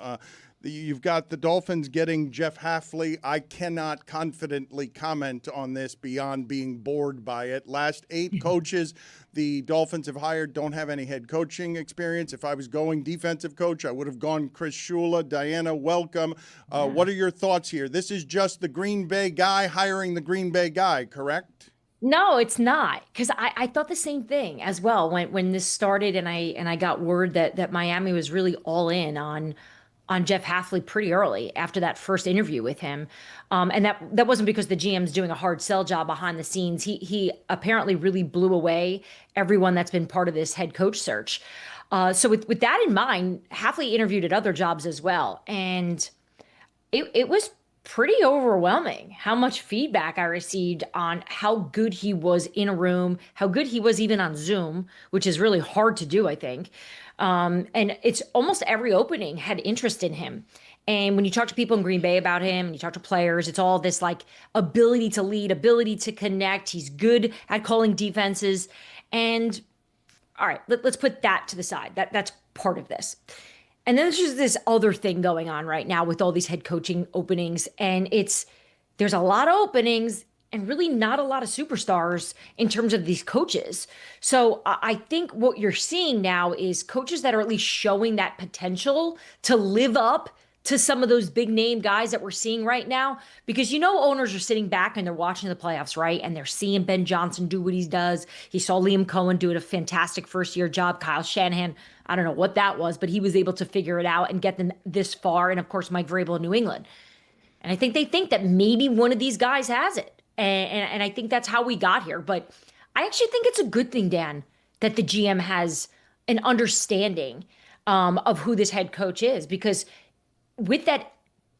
You've got the Dolphins getting Jeff Hafley. I cannot confidently comment on this beyond being bored by it. Last 8 coaches the Dolphins have hired don't have any head coaching experience. If I was going defensive coach, I would have gone Chris Shula. Diana, welcome. What are your thoughts here? This is just the Green Bay guy hiring the Green Bay guy, correct? No, it's not, because I thought the same thing as well when this started, and I got word that Miami was really all in on Jeff Hafley pretty early after that first interview with him. And that wasn't because the GM's doing a hard sell job behind the scenes. He apparently really blew away everyone that's been part of this head coach search. So with that in mind, Hafley interviewed at other jobs as well. And it was pretty overwhelming how much feedback I received on how good he was in a room, how good he was even on Zoom, which is really hard to do, I think. And it's almost every opening had interest in him. And when you talk to people in Green Bay about him, and you talk to players, it's all this like ability to lead, ability to connect. He's good at calling defenses. And all right, let's put that to the side. That's part of this. And then there's just this other thing going on right now with all these head coaching openings. And there's a lot of openings and really not a lot of superstars in terms of these coaches. So I think what you're seeing now is coaches that are at least showing that potential to live up to some of those big name guys that we're seeing right now, because owners are sitting back and they're watching the playoffs, right? And they're seeing Ben Johnson do what he does. He saw Liam Cohen do a fantastic first-year job. Kyle Shanahan, I don't know what that was, but he was able to figure it out and get them this far. And of course, Mike Vrabel in New England. And I think they think that maybe one of these guys has it. And I think that's how we got here. But I actually think it's a good thing, Dan, that the GM has an understanding of who this head coach is, because with that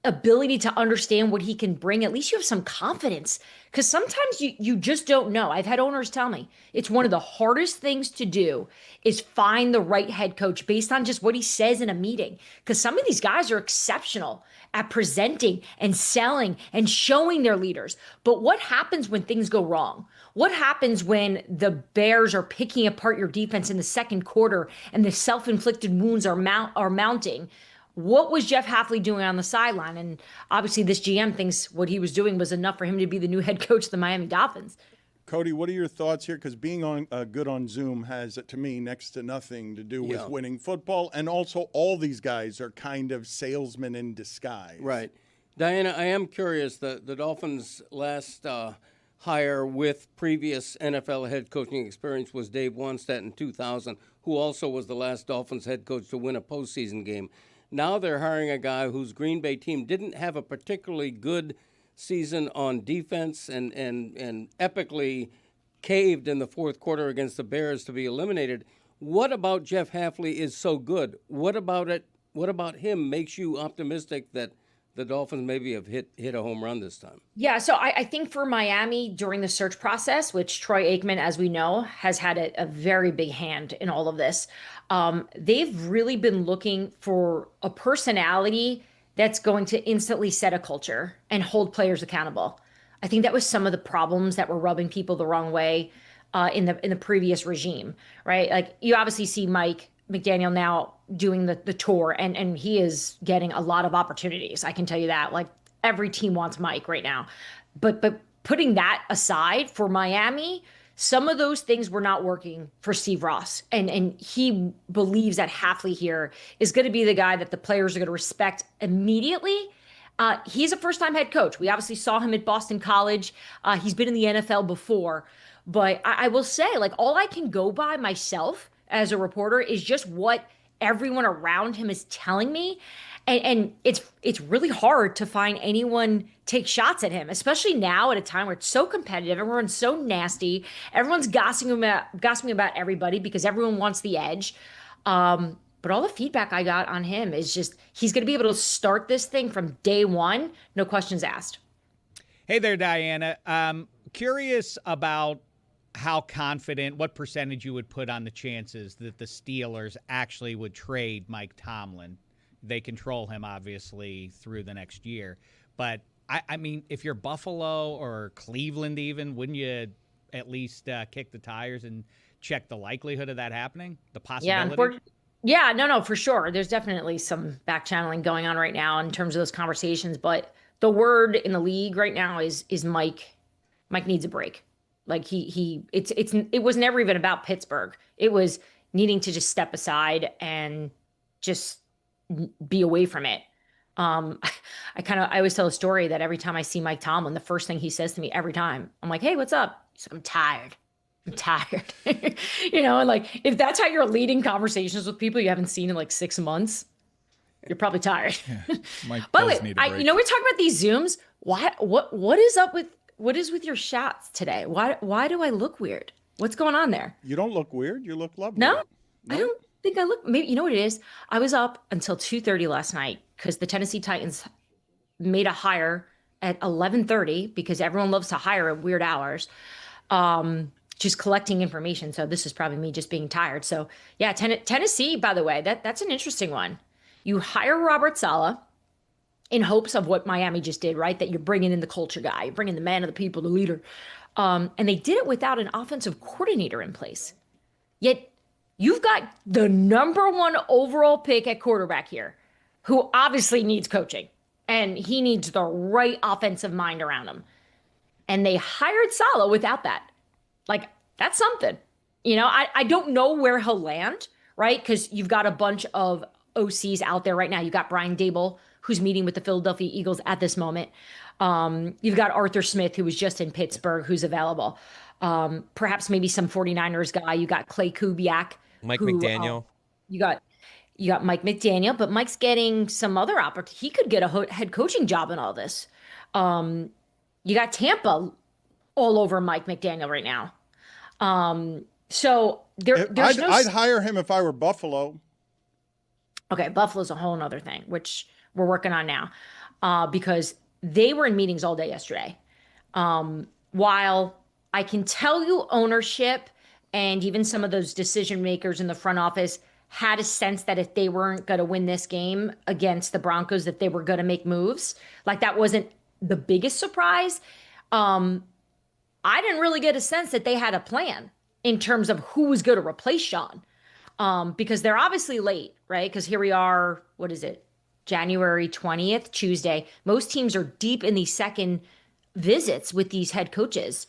ability to understand what he can bring, at least you have some confidence, because sometimes you just don't know. I've had owners tell me it's one of the hardest things to do is find the right head coach based on just what he says in a meeting, because some of these guys are exceptional at presenting and selling and showing their leaders. But what happens when things go wrong? What happens when the Bears are picking apart your defense in the second quarter and the self-inflicted wounds are mounting? What was Jeff Hafley doing on the sideline? And obviously this GM thinks what he was doing was enough for him to be the new head coach of the Miami Dolphins. Cody, what are your thoughts here? Because being good on Zoom has, to me, next to nothing to do with winning football. And also all these guys are kind of salesmen in disguise. Right. Diana, I am curious. The Dolphins' last hire with previous NFL head coaching experience was Dave Wannstedt in 2000, who also was the last Dolphins head coach to win a postseason game. Now they're hiring a guy whose Green Bay team didn't have a particularly good season on defense and epically caved in the fourth quarter against the Bears to be eliminated. What about Jeff Hafley is so good? What about it? What about him makes you optimistic that the Dolphins maybe have hit a home run this time? Yeah, so I think for Miami during the search process, which Troy Aikman, as we know, has had a very big hand in all of this, they've really been looking for a personality that's going to instantly set a culture and hold players accountable. I think that was some of the problems that were rubbing people the wrong way in the previous regime, right? Like you obviously see Mike McDaniel now doing the tour, and he is getting a lot of opportunities. I can tell you that. Like every team wants Mike right now. But putting that aside, for Miami, some of those things were not working for Steve Ross. And he believes that Hafley here is going to be the guy that the players are going to respect immediately. He's a first-time head coach. We obviously saw him at Boston College. He's been in the NFL before. But I will say, like, all I can go by myself as a reporter is just what everyone around him is telling me. And it's really hard to find anyone take shots at him, especially now at a time where it's so competitive. Everyone's so nasty. Everyone's gossiping about everybody because everyone wants the edge. But all the feedback I got on him is just he's going to be able to start this thing from day one, no questions asked. Hey there, Diana. Curious about how confident, what percentage you would put on the chances that the Steelers actually would trade Mike Tomlin. They control him, obviously, through the next year. But, I mean, if you're Buffalo or Cleveland even, wouldn't you at least kick the tires and check the likelihood of that happening? The possibility? Yeah, no, for sure. There's definitely some back channeling going on right now in terms of those conversations. But the word in the league right now is Mike. Mike needs a break. Like it was never even about Pittsburgh. It was needing to just step aside and just be away from it. I always tell a story that every time I see Mike Tomlin, the first thing he says to me every time, I'm like, hey, what's up? He's like, I'm tired. And like, if that's how you're leading conversations with people you haven't seen in like 6 months, you're probably tired. Yeah, Mike By the does way, need a break. we're talking about these Zooms. What is with your shots today? Why do I look weird? What's going on there? You don't look weird. You look lovely. No, I don't think I look. Maybe you know what it is. I was up until 2:30 last night because the Tennessee Titans made a hire at 11:30 because everyone loves to hire at weird hours. Just collecting information. So this is probably me just being tired. So yeah, Tennessee. By the way, that's an interesting one. You hire Robert Saleh in hopes of what Miami just did, right? That you're bringing in the culture guy, you're bringing the man of the people, the leader. And they did it without an offensive coordinator in place. Yet you've got the #1 overall pick at quarterback here, who obviously needs coaching. And he needs the right offensive mind around him. And they hired Saleh without that. Like, that's something. I don't know where he'll land, right? Because you've got a bunch of OCs out there right now. You've got Brian Daboll, who's meeting with the Philadelphia Eagles at this moment. You've got Arthur Smith, who was just in Pittsburgh, who's available. Perhaps maybe some 49ers guy. You got Clay Kubiak. Mike McDaniel. You got Mike McDaniel, but Mike's getting some other opportunity. He could get a head coaching job in all this. You got Tampa all over Mike McDaniel right now. So I'd hire him if I were Buffalo. Okay, Buffalo's a whole nother thing, which we're working on now, because they were in meetings all day yesterday. While I can tell you ownership and even some of those decision makers in the front office had a sense that if they weren't going to win this game against the Broncos, that they were going to make moves. Like, that wasn't the biggest surprise. I didn't really get a sense that they had a plan in terms of who was going to replace Sean, because they're obviously late, right? Because here we are, what is it? January 20th, Tuesday. Most teams are deep in these second visits with these head coaches.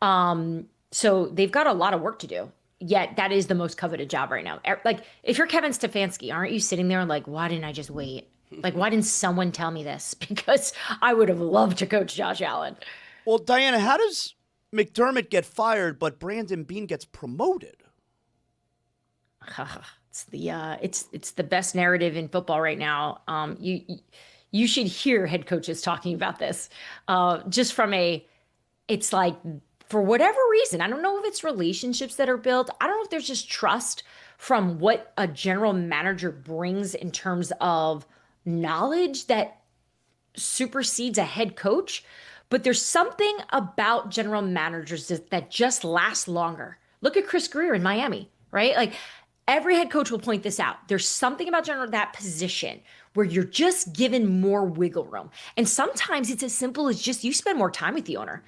So they've got a lot of work to do. Yet that is the most coveted job right now. Like, if you're Kevin Stefanski, aren't you sitting there like, why didn't I just wait? Like, why didn't someone tell me this? Because I would have loved to coach Josh Allen. Well, Diana, how does McDermott get fired, but Brandon Beane gets promoted? It's the best narrative in football right now. You should hear head coaches talking about this. Just from it's like, for whatever reason, I don't know if it's relationships that are built. I don't know if there's just trust from what a general manager brings in terms of knowledge that supersedes a head coach. But there's something about general managers that just lasts longer. Look at Chris Greer in Miami, right? Like, every head coach will point this out. There's something about that position where you're just given more wiggle room. And sometimes it's as simple as just you spend more time with the owner.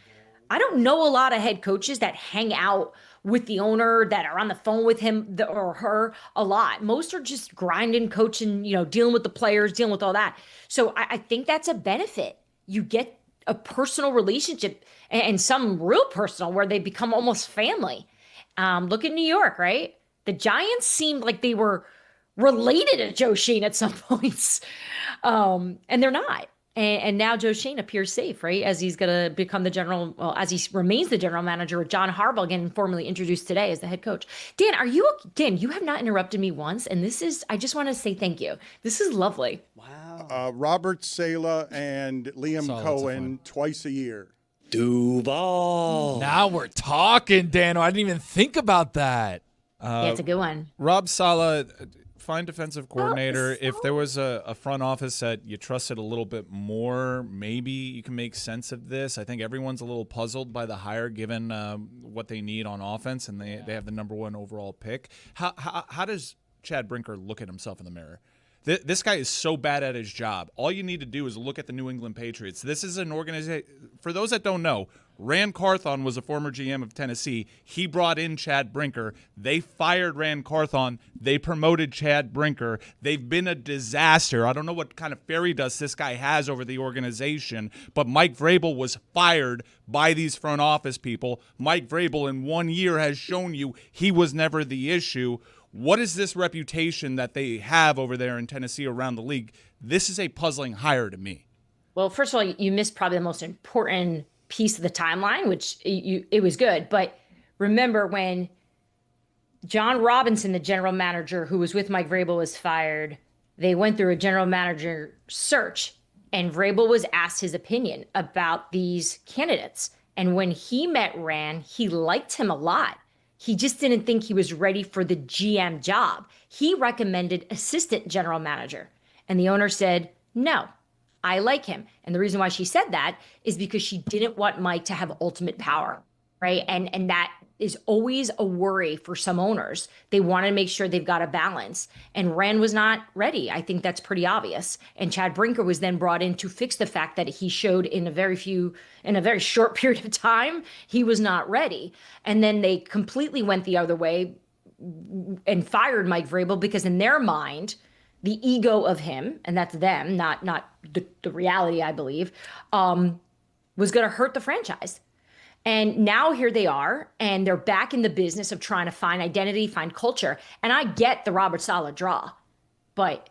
I don't know a lot of head coaches that hang out with the owner, that are on the phone with him or her a lot. Most are just grinding, coaching, dealing with the players, dealing with all that. So I think that's a benefit. You get a personal relationship, and some real personal, where they become almost family. Look at New York, right? The Giants seemed like they were related to Joe Schoen at some points, and they're not. And now Joe Schoen appears safe, right? As he's going to become as he remains the general manager with John Harbaugh, again, formally introduced today as the head coach. Dan, you have not interrupted me once. And I just want to say thank you. This is lovely. Wow. Robert Saleh and Liam Cohen twice a year. Duval. Now we're talking, Dano. I didn't even think about that. Yeah, it's a good one. Rob Saleh, fine defensive coordinator. If there was a front office that you trusted a little bit more, maybe you can make sense of this. I think everyone's a little puzzled by the hire given what they need on offense, and they have the number 1 overall pick. How does Chad Brinker look at himself in the mirror? This guy is so bad at his job. All you need to do is look at the New England Patriots. This is an organization, for those that don't know, Rand Carthon was a former GM of Tennessee. He brought in Chad Brinker. They fired Rand Carthon. They promoted Chad Brinker. They've been a disaster. I don't know what kind of fairy dust this guy has over the organization, but Mike Vrabel was fired by these front office people. Mike Vrabel in 1 year has shown you he was never the issue. What is this reputation that they have over there in Tennessee around the league? This is a puzzling hire to me. Well, first of all, you missed probably the most important piece of the timeline, which it was good. But remember when John Robinson, the general manager who was with Mike Vrabel, was fired, they went through a general manager search, and Vrabel was asked his opinion about these candidates. And when he met Rand, he liked him a lot. He just didn't think he was ready for the GM job. He recommended assistant general manager. And the owner said, no, I like him. And the reason why she said that is because she didn't want Mike to have ultimate power, right? And that is always a worry for some owners. They want to make sure they've got a balance. And Rand was not ready. I think that's pretty obvious. And Chad Brinker was then brought in to fix the fact that he showed in a very short period of time, he was not ready. And then they completely went the other way and fired Mike Vrabel because in their mind, the ego of him, and that's them, not the reality, I believe, was going to hurt the franchise. And now here they are, and they're back in the business of trying to find identity, find culture. And I get the Robert Saleh draw, but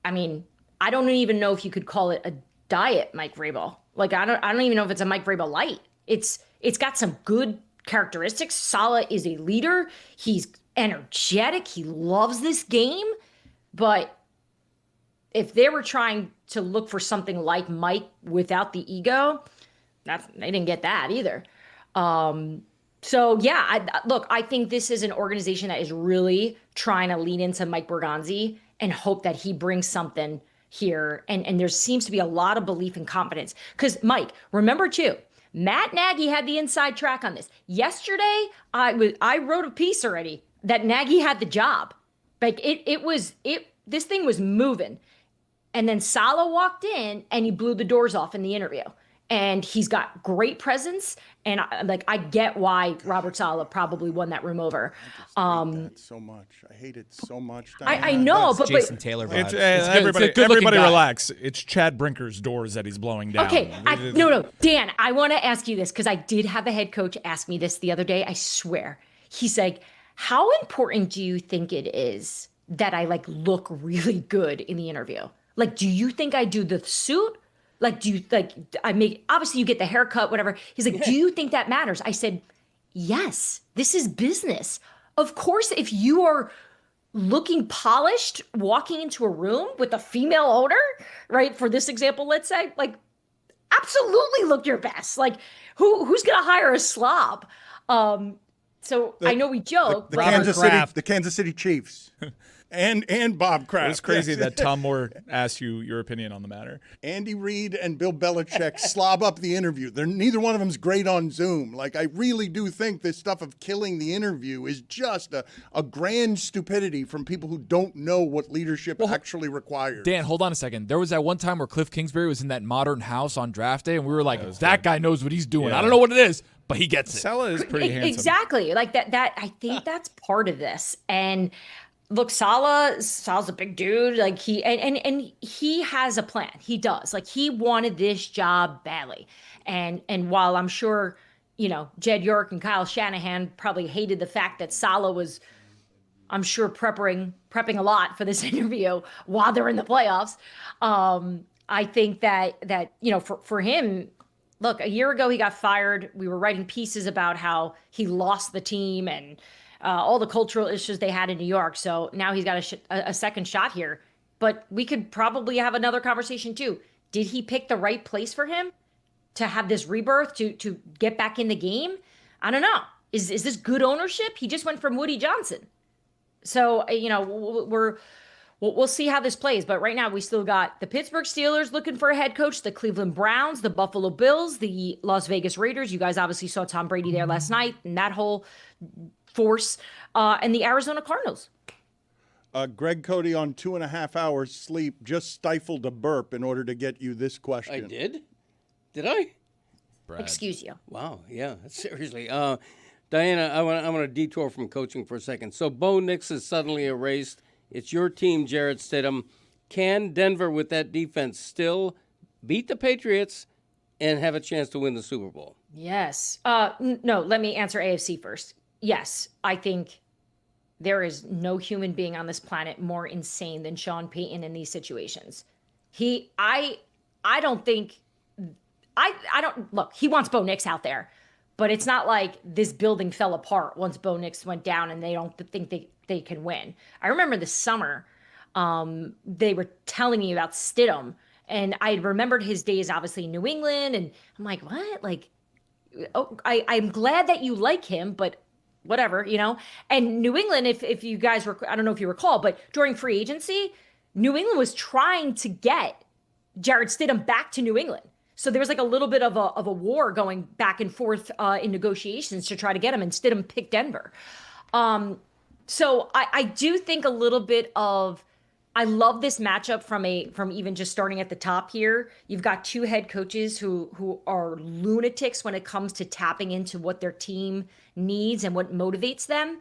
I mean, I don't even know if you could call it a diet Mike Vrabel. Like I don't even know if it's a Mike Vrabel light. It's got some good characteristics. Saleh is a leader. He's energetic. He loves this game. But if they were trying to look for something like Mike without the ego, they didn't get that either. So yeah, I think this is an organization that is really trying to lean into Mike Bergonzi and hope that he brings something here. And there seems to be a lot of belief and confidence. Because Mike, remember too, Matt Nagy had the inside track on this. Yesterday, I wrote a piece already that Nagy had the job. Like this thing was moving. And then Saleh walked in and he blew the doors off in the interview. And he's got great presence. And I get why Robert Saleh probably won that room over. I hate that so much. I hate it so much. I know, but Jason Taylor vibes. Everybody relax. It's Chad Brinker's doors that he's blowing down. Okay, no, Dan, I want to ask you this because I did have a head coach ask me this the other day. I swear. He's like, how important do you think it is that I look really good in the interview? Like, do you think I do the suit? Like, obviously you get the haircut, whatever. He's like, do you think that matters? I said, yes, this is business. Of course, if you are looking polished, walking into a room with a female owner, right? For this example, let's say, like, absolutely look your best. Like, who's going to hire a slob? So I know we joke. The Kansas City Chiefs. And Bob Kraft. It was crazy that Tom Moore asked you your opinion on the matter. Andy Reid and Bill Belichick slob up the interview. Neither one of them's great on Zoom. Like, I really do think this stuff of killing the interview is just a grand stupidity from people who don't know what leadership actually requires. Dan, hold on a second. There was that one time where Cliff Kingsbury was in that modern house on draft day, and we were like, that guy knows what he's doing. Yeah. I don't know what it is, but he gets it. Sala is pretty handsome. Exactly. Like that I think that's part of this. And look, Salah's a big dude. Like he has a plan. He does. Like, he wanted this job badly. And while I'm sure, Jed York and Kyle Shanahan probably hated the fact that Salah was, I'm sure, prepping a lot for this interview while they're in the playoffs. I think that for him, look, a year ago he got fired. We were writing pieces about how he lost the team and all the cultural issues they had in New York. So now he's got a second shot here. But we could probably have another conversation too. Did he pick the right place for him to have this rebirth, to get back in the game? I don't know. Is this good ownership? He just went from Woody Johnson. So, we'll see how this plays. But right now we still got the Pittsburgh Steelers looking for a head coach, the Cleveland Browns, the Buffalo Bills, the Las Vegas Raiders. You guys obviously saw Tom Brady there last night and that whole force, and the Arizona Cardinals. Greg Cody on 2.5 hours sleep just stifled a burp in order to get you this question. I did? Did I? Brad. Excuse you. Wow, yeah, seriously. Diana, I want to detour from coaching for a second. So Bo Nix is suddenly erased. It's your team, Jarrett Stidham. Can Denver, with that defense, still beat the Patriots and have a chance to win the Super Bowl? Yes. No, let me answer AFC first. Yes, I think there is no human being on this planet more insane than Sean Payton in these situations. I don't look, he wants Bo Nix out there, but it's not like this building fell apart once Bo Nix went down and they don't think they can win. I remember this summer, they were telling me about Stidham, and I remembered his days obviously in New England, and I'm like, what? Like, oh, I'm glad that you like him, but whatever, And New England, if you guys I don't know if you recall, but during free agency, New England was trying to get Jarrett Stidham back to New England. So there was like a little bit of a war going back and forth in negotiations to try to get him, and Stidham picked Denver. So I do think a little bit of, I love this matchup from even just starting at the top here. You've got two head coaches who are lunatics when it comes to tapping into what their team needs and what motivates them.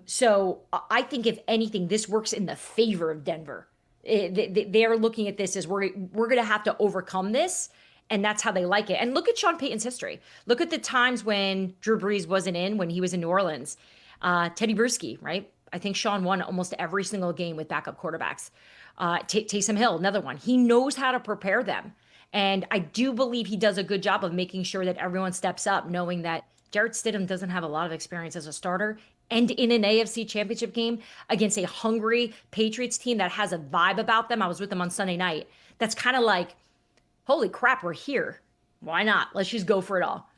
So I think if anything, this works in the favor of Denver. They are looking at this as we're going to have to overcome this, and that's how they like it. And look at Sean Payton's history. Look at the times when Drew Brees wasn't in, when he was in New Orleans. Teddy Bruschi, right? I think Sean won almost every single game with backup quarterbacks. Taysom Hill, another one. He knows how to prepare them. And I do believe he does a good job of making sure that everyone steps up, knowing that Jarrett Stidham doesn't have a lot of experience as a starter. And in an AFC championship game against a hungry Patriots team that has a vibe about them. I was with them on Sunday night. That's kind of like, holy crap, we're here. Why not? Let's just go for it all.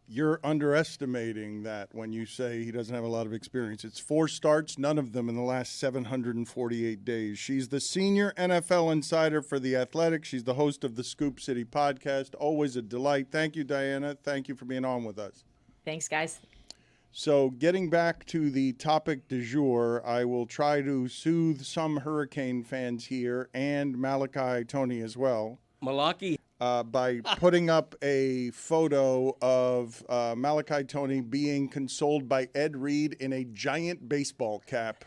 You're underestimating that when you say he doesn't have a lot of experience. It's 4 starts, none of them in the last 748 days. She's the senior NFL insider for The Athletic. She's the host of the Scoop City podcast. Always a delight. Thank you, Diana. Thank you for being on with us. Thanks, guys. So getting back to the topic du jour, I will try to soothe some Hurricane fans here and Malachi Tony as well. Malachi. by putting up a photo of Malachi Tony being consoled by Ed Reed in a giant baseball cap.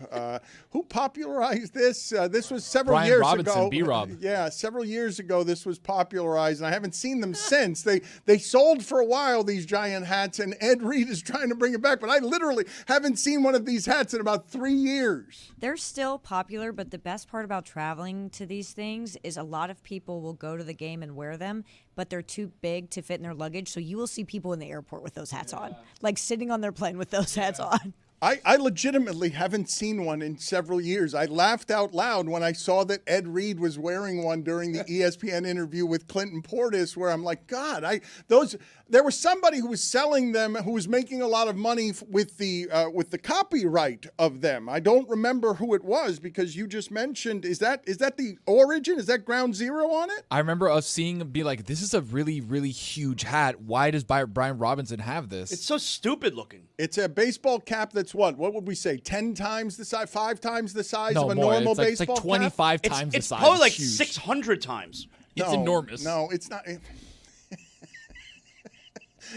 Who popularized this? This was several Brian years Robinson, ago. B-Rob. Yeah, several years ago this was popularized, and I haven't seen them since. They sold for a while, these giant hats, and Ed Reed is trying to bring it back, but I literally haven't seen one of these hats in about 3 years. They're still popular, but the best part about traveling to these things is a lot of people will go to the game and wear them, but they're too big to fit in their luggage. So you will see people in the airport with those hats on, like sitting on their plane with those hats on. I legitimately haven't seen one in several years. I laughed out loud when I saw that Ed Reed was wearing one during the ESPN interview with Clinton Portis, where I'm like, God, there was somebody who was selling them who was making a lot of money with the copyright of them. I don't remember who it was because you just mentioned, is that the origin? Is that ground zero on it? I remember us seeing be like, this is a really, really huge hat. Why does Brian Robinson have this? It's so stupid looking. It's a baseball cap that's what would we say, 10 times the size, 5 times the size No, of a more. normal It's like baseball 25 cap? times the It's size. probably like It's huge. 600 times. It's enormous. No, it's not.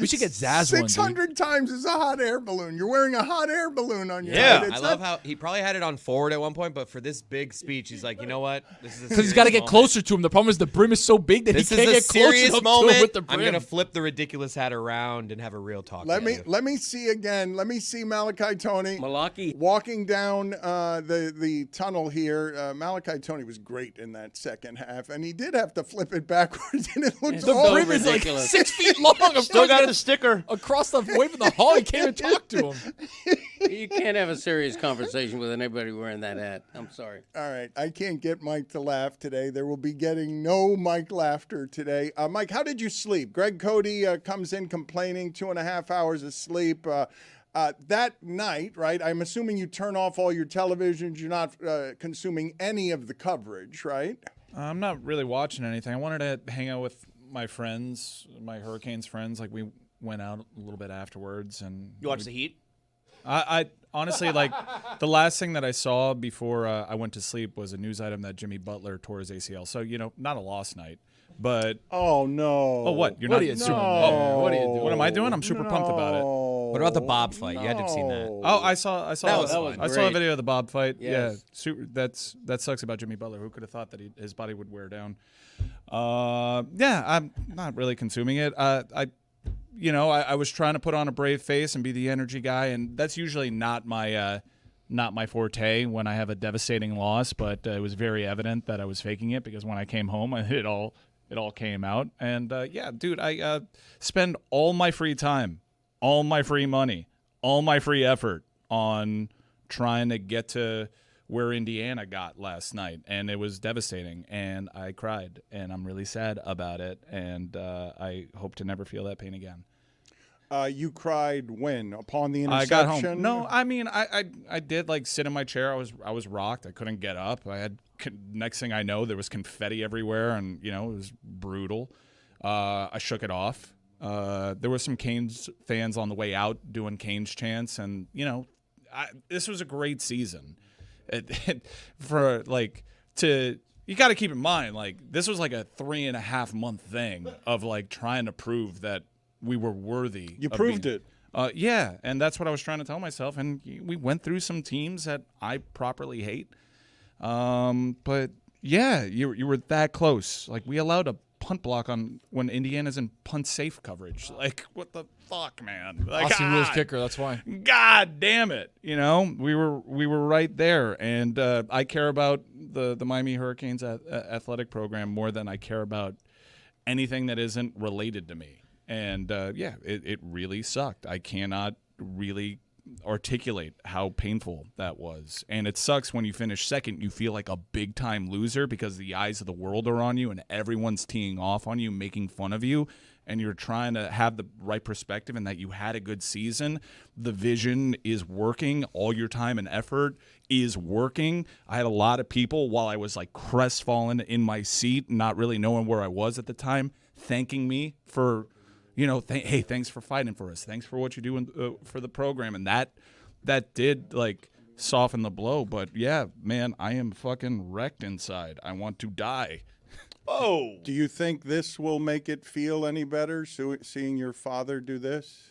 We should get Zaz one, dude. 600 times is a hot air balloon. You're wearing a hot air balloon on your Yeah. head. I love how he probably had it on forward at one point, but for this big speech, he's like, you know what? This is Because he's got to get closer to him. The problem is the brim is so big that This he can't is a get close serious enough moment. to him with the brim. I'm gonna flip the ridiculous hat around and have a real talk. Let me see again. Let me see Malachi Tony walking down the tunnel here. Malachi Tony was great in that second half, and he did have to flip it backwards, and it looks The brim is like 6 feet long. Still got the sticker across the way from the hall. You can't even talk to him. You can't have a serious conversation with anybody wearing that hat. I'm sorry. All right, I can't get Mike to laugh today. There will be getting no Mike laughter today. Mike, how did you sleep? Greg Cody comes in complaining, 2.5 hours of sleep. That night, right, I'm assuming you turn off all your televisions. You're not consuming any of the coverage, right? I'm not really watching anything. I wanted to hang out with my friends, my Hurricanes friends. Like, we went out a little bit afterwards. And You watched the Heat? I honestly, like, the last thing that I saw before I went to sleep was a news item that Jimmy Butler tore his ACL. So, not a lost night. But oh no! Oh, what? You're What not are you super. doing? Oh, What are you doing? What am I doing? I'm super pumped about it. What about the Bob fight? You had to have seen that. Oh, I saw. That was fun. I saw a Great. video of the Bob fight. Yes. Yeah, super. That sucks about Jimmy Butler. Who could have thought that his body would wear down? Yeah, I'm not really consuming it. I was trying to put on a brave face and be the energy guy, and that's usually not my forte when I have a devastating loss. But it was very evident that I was faking it because when I came home, it all came out. And yeah, dude, I spend all my free time, all my free money, all my free effort on trying to get to where Indiana got last night, and it was devastating, and I cried, and I'm really sad about it, and I hope to never feel that pain again. You cried when? Upon the I interception? got home. No, I mean, I did like sit in my chair. I was rocked. I couldn't get up. I had next thing I know, there was confetti everywhere, and it was brutal. I shook it off. There were some Canes fans on the way out doing Canes chants, and this was a great season. You got to keep in mind, like, this was like a 3.5 month thing of like trying to prove that we were worthy. You proved it. Yeah, and that's what I was trying to tell myself. And we went through some teams that I properly hate. But yeah, you were that close. Like, we allowed a punt block on when Indiana's in punt safe coverage. Like, what the fuck, man? Like, Austin Rule's kicker. That's why. God damn it! We were right there, and I care about the Miami Hurricanes athletic program more than I care about anything that isn't related to me. And yeah, it really sucked. I cannot really articulate how painful that was. And it sucks when you finish second, you feel like a big time loser because the eyes of the world are on you and everyone's teeing off on you, making fun of you, and you're trying to have the right perspective and that you had a good season. The vision is working. All your time and effort is working. I had a lot of people while I was like crestfallen in my seat, not really knowing where I was at the time, thanking me for hey, thanks for fighting for us. Thanks for what you do for the program. And that did, like, soften the blow. But, yeah, man, I am fucking wrecked inside. I want to die. Oh. Do you think this will make it feel any better, seeing your father do this?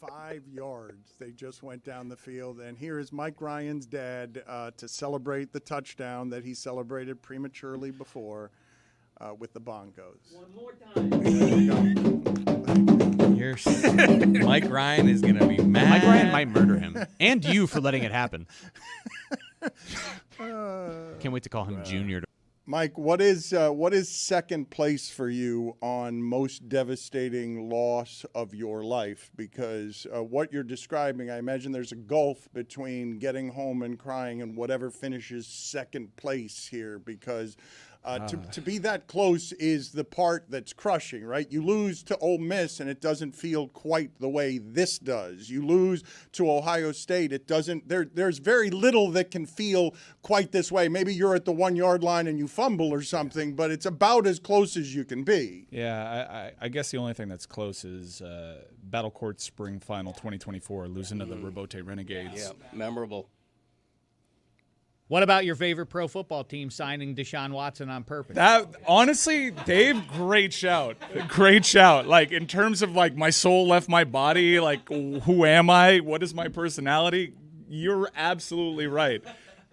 5 yards. They just went down the field. And here is Mike Ryan's dad to celebrate the touchdown that he celebrated prematurely before with the bongos. One more time. Mike Ryan is going to be mad. Mike Ryan might murder him. And you for letting it happen. Can't wait to call him Junior. Mike, what is second place for you on most devastating loss of your life? Because what you're describing, I imagine there's a gulf between getting home and crying and whatever finishes second place here. Because to be that close is the part that's crushing, right? You lose to Ole Miss and it doesn't feel quite the way this does. You lose to Ohio State, it doesn't. There's very little that can feel quite this way. Maybe you're at the 1 yard line and you fumble or something, but it's about as close as you can be. Yeah, I guess the only thing that's close is Battle Court Spring Final 2024, losing to the Robote Renegades. Yeah, memorable. What about your favorite pro football team signing Deshaun Watson on purpose? Honestly, Dave, great shout. Great shout. Like, in terms of, like, my soul left my body, like, who am I? What is my personality? You're absolutely right.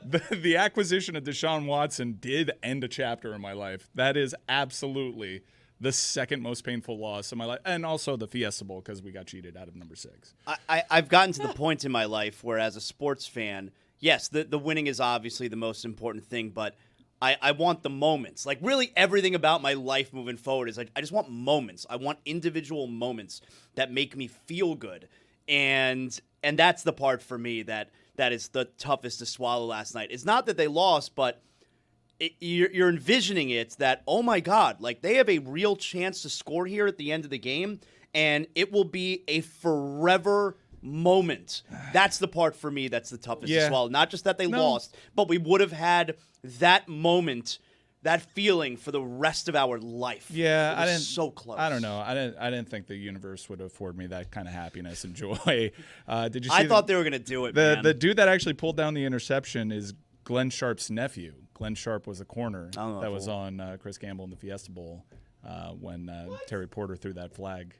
The acquisition of Deshaun Watson did end a chapter in my life. That is absolutely the second most painful loss in my life. And also the Fiesta Bowl, because we got cheated out of number 6. I've gotten to the point in my life where, as a sports fan, yes, the winning is obviously the most important thing, but I want the moments. Like, really everything about my life moving forward is like, I just want moments. I want individual moments that make me feel good. And that's the part for me that is the toughest to swallow last night. It's not that they lost, but you're envisioning it that, oh my God, like, they have a real chance to score here at the end of the game, and it will be a forever moment. That's the part for me that's the toughest to swallow. Not just that they lost, but we would have had that moment, that feeling for the rest of our life. Yeah, I didn't. So close. I don't know. I didn't think the universe would afford me that kind of happiness and joy. Did you see? I thought they were gonna do it. The dude that actually pulled down the interception is Glenn Sharp's nephew. Glenn Sharp was a corner that was on Chris Gamble in the Fiesta Bowl when Terry Porter threw that flag.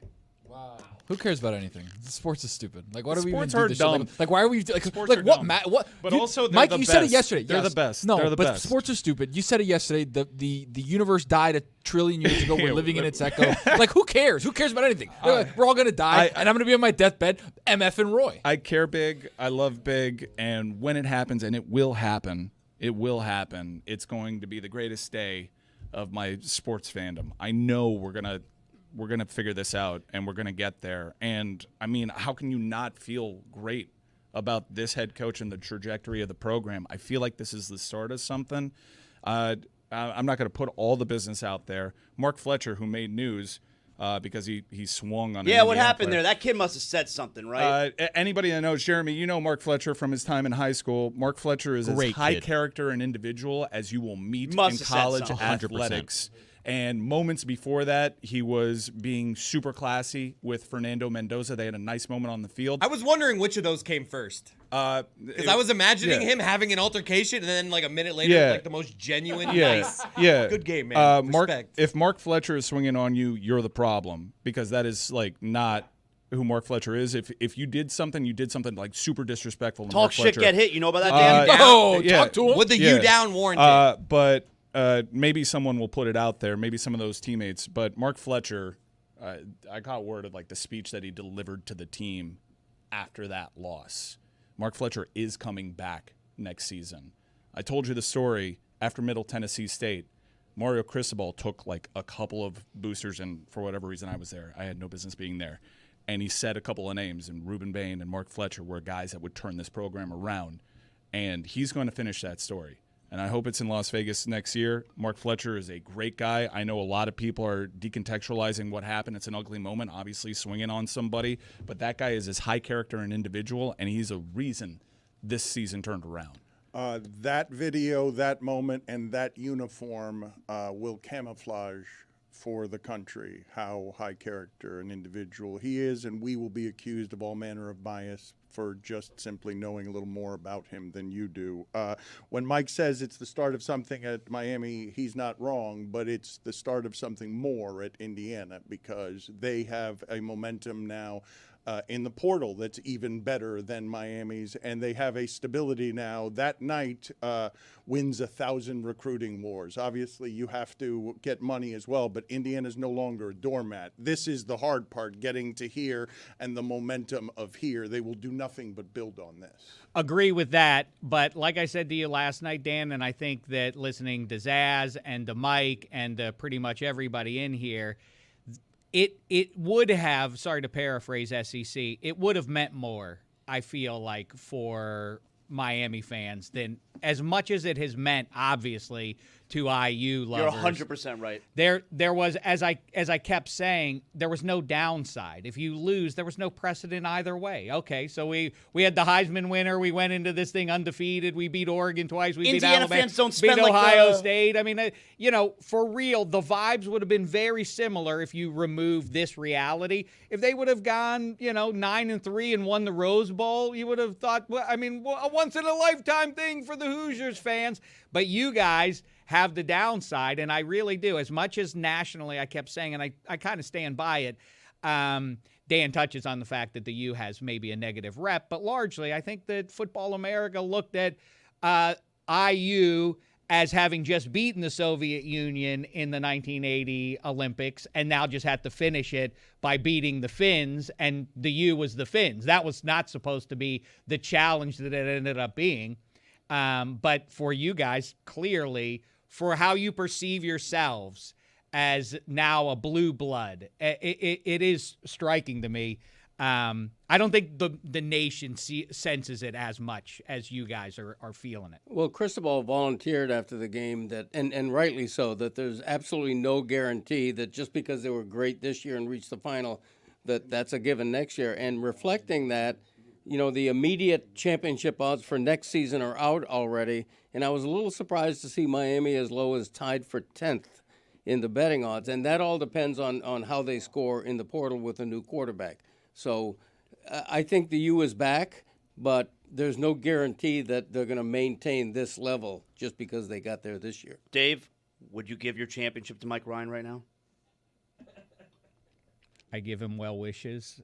Wow. Who cares about anything? Sports is stupid. Like, why do we even Sports do are this dumb. shit? Like, why are we like Sports are what? dumb. What? But you, also, they're Mike, the you said it best. yesterday. They're yes. the best. No, They're the but best. sports are stupid. You said it yesterday. The universe died a trillion years ago. We're living in its echo. Like, who cares? Who cares about anything? We're all gonna die, and I'm gonna be on my deathbed, MF and Roy. I care big. I love big, and when it happens, and it will happen, it's going to be the greatest day of my sports fandom. I know we're gonna figure this out, and we're gonna get there. And I mean, how can you not feel great about this head coach and the trajectory of the program? I feel like this is the start of something. I'm not going to put all the business out there. Mark Fletcher, who made news because he swung on. Yeah, what happened there? That kid must have said something, right? Anybody that knows Jeremy, you know Mark Fletcher from his time in high school. Mark Fletcher is as high character and individual as you will meet in college athletics. And moments before that, he was being super classy with Fernando Mendoza. They had a nice moment on the field. I was wondering which of those came first. Because I was imagining him having an altercation, and then like a minute later, like the most genuine, nice. Yeah. Good game, man. Respect. If Mark Fletcher is swinging on you, you're the problem, because that is like not who Mark Fletcher is. If you did something like super disrespectful to Talk Mark shit, Fletcher, get hit. You know about that, Dan? Talk to him. Would the you down warrant it? But maybe someone will put it out there, maybe some of those teammates. But Mark Fletcher, I got word of like the speech that he delivered to the team after that loss. Mark Fletcher is coming back next season. I told you the story after Middle Tennessee State. Mario Cristobal took like a couple of boosters, and for whatever reason I was there. I had no business being there. And he said a couple of names, and Reuben Bain and Mark Fletcher were guys that would turn this program around. And he's going to finish that story. And I hope it's in Las Vegas next year. Mark Fletcher is a great guy. I know a lot of people are decontextualizing what happened. It's an ugly moment, obviously swinging on somebody. But that guy is as high character and individual, and he's a reason this season turned around. That video, that moment, and that uniform will camouflage for the country how high character and individual he is, and we will be accused of all manner of bias for just simply knowing a little more about him than you do. When Mike says it's the start of something at Miami, he's not wrong, but it's the start of something more at Indiana because they have a momentum now in the portal that's even better than Miami's, and they have a stability now. That night wins 1,000 recruiting wars. Obviously, you have to get money as well, but Indiana's no longer a doormat. This is the hard part, getting to here and the momentum of here. They will do nothing but build on this. Agree with that, but like I said to you last night, Dan, and I think that listening to Zaz and to Mike and to pretty much everybody in here, it would have, sorry to paraphrase SEC, it would have meant more, I feel like, for Miami fans than as much as it has meant, obviously, to IU lovers. You're 100% right. There was, as I kept saying, there was no downside. If you lose, there was no precedent either way. Okay, so we had the Heisman winner. We went into this thing undefeated. We beat Oregon twice. We Indiana beat Alabama. fans don't beat spend like Ohio the... State. I mean, for real, the vibes would have been very similar if you removed this reality. If they would have gone, 9-3 and won the Rose Bowl, you would have thought, well, I mean, a once in a lifetime thing for the Hoosiers fans. But you guys have the downside, and I really do. As much as nationally I kept saying, and I kind of stand by it, Dan touches on the fact that the U has maybe a negative rep, but largely I think that Football America looked at IU as having just beaten the Soviet Union in the 1980 Olympics and now just had to finish it by beating the Finns, and the U was the Finns. That was not supposed to be the challenge that it ended up being. But for you guys, clearly, for how you perceive yourselves as now a blue blood, it is striking to me. I don't think the nation senses it as much as you guys are feeling it. Well, Cristobal volunteered after the game that, and rightly so, that there's absolutely no guarantee that just because they were great this year and reached the final, that's a given next year. And reflecting that, the immediate championship odds for next season are out already, and I was a little surprised to see Miami as low as tied for 10th in the betting odds, and that all depends on how they score in the portal with a new quarterback. So I think the U is back, but there's no guarantee that they're going to maintain this level just because they got there this year. Dave, would you give your championship to Mike Ryan right now? I give him well wishes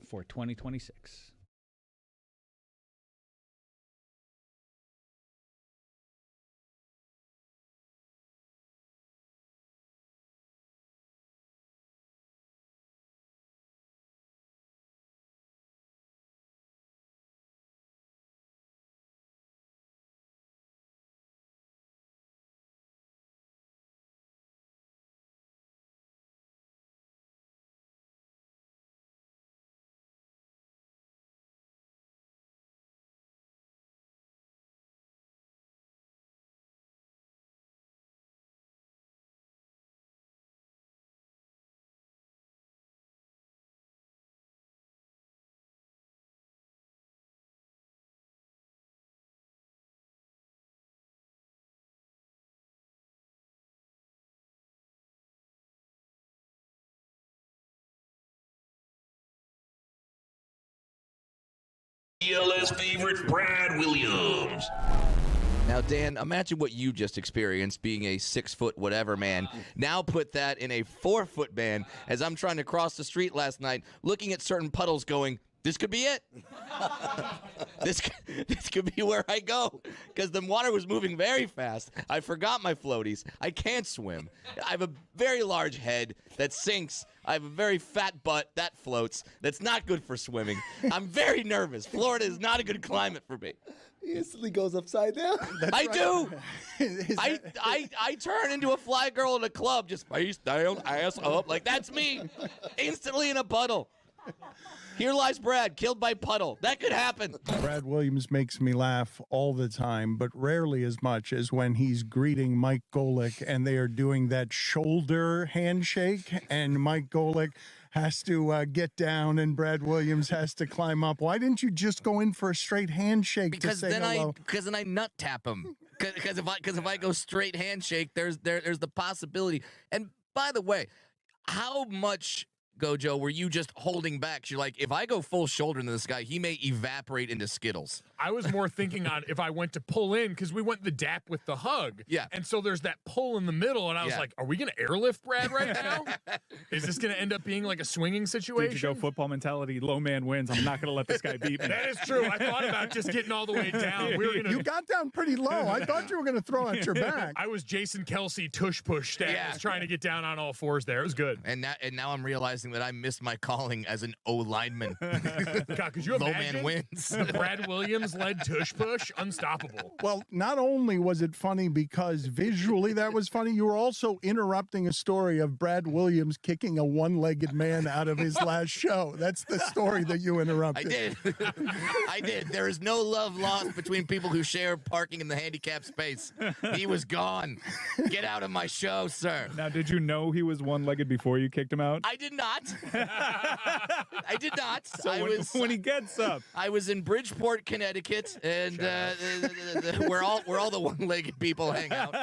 for 2026. ELS favorite, Brad Williams. Now, Dan, imagine what you just experienced being a 6-foot whatever man. Now put that in a 4-foot man as I'm trying to cross the street last night, looking at certain puddles going, this could be it. This could be where I go because the water was moving very fast. I forgot my floaties. I can't swim. I have a very large head that sinks. I have a very fat butt that floats. That's not good for swimming. I'm very nervous. Florida is not a good climate for me. He instantly goes upside down. I do. I turn into a fly girl in a club, just face down, ass up. Like, that's me. Instantly in a puddle. Here lies Brad, killed by puddle. That could happen. Brad Williams makes me laugh all the time, but rarely as much as when he's greeting Mike Golick and they are doing that shoulder handshake, and Mike Golick has to get down and Brad Williams has to climb up. Why didn't you just go in for a straight handshake to say hello? Because then I nut tap him. Because if I go straight handshake, there's the possibility. And by the way, how much Gojo, were you just holding back? You're like, if I go full shoulder into this guy, he may evaporate into Skittles. I was more thinking on if I went to pull in, because we went the dap with the hug. Yeah. And so there's that pull in the middle, and I was like, are we going to airlift Brad right now? Is this going to end up being like a swinging situation? Did you go football mentality? Low man wins. I'm not going to let this guy beat me. That is true. I thought about just getting all the way down. You got down pretty low. I thought you were going to throw out your back. I was Jason Kelsey tush push status trying to get down on all fours there. It was good. And now I'm realizing that I missed my calling as an O lineman. God, could you Low imagine man wins. the Brad Williams-led tush push? Unstoppable. Well, not only was it funny because visually that was funny, you were also interrupting a story of Brad Williams kicking a one-legged man out of his last show. That's the story that you interrupted. I did. I did. There is no love lost between people who share parking in the handicapped space. He was gone. Get out of my show, sir. Now, did you know he was one-legged before you kicked him out? I did not. I did not. So when he gets up. I was in Bridgeport, Connecticut, and where all the one-legged people hang out.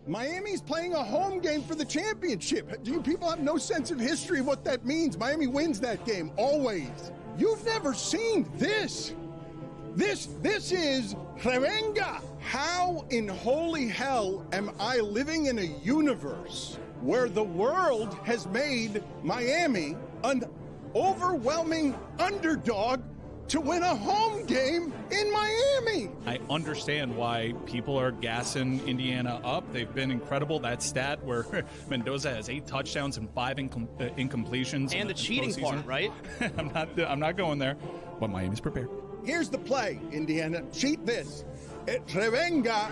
Miami's playing a home game for the championship. Do you people have no sense of history of what that means? Miami wins that game, always. You've never seen this. This is Revenga. How in holy hell am I living in a universe where the world has made Miami an overwhelming underdog to win a home game in Miami? I understand why people are gassing Indiana up. They've been incredible. That stat where Mendoza has 8 touchdowns and 5 incompletions. And the cheating part, right? I'm not going there, but Miami's prepared. Here's the play, Indiana. Cheat this. Revenga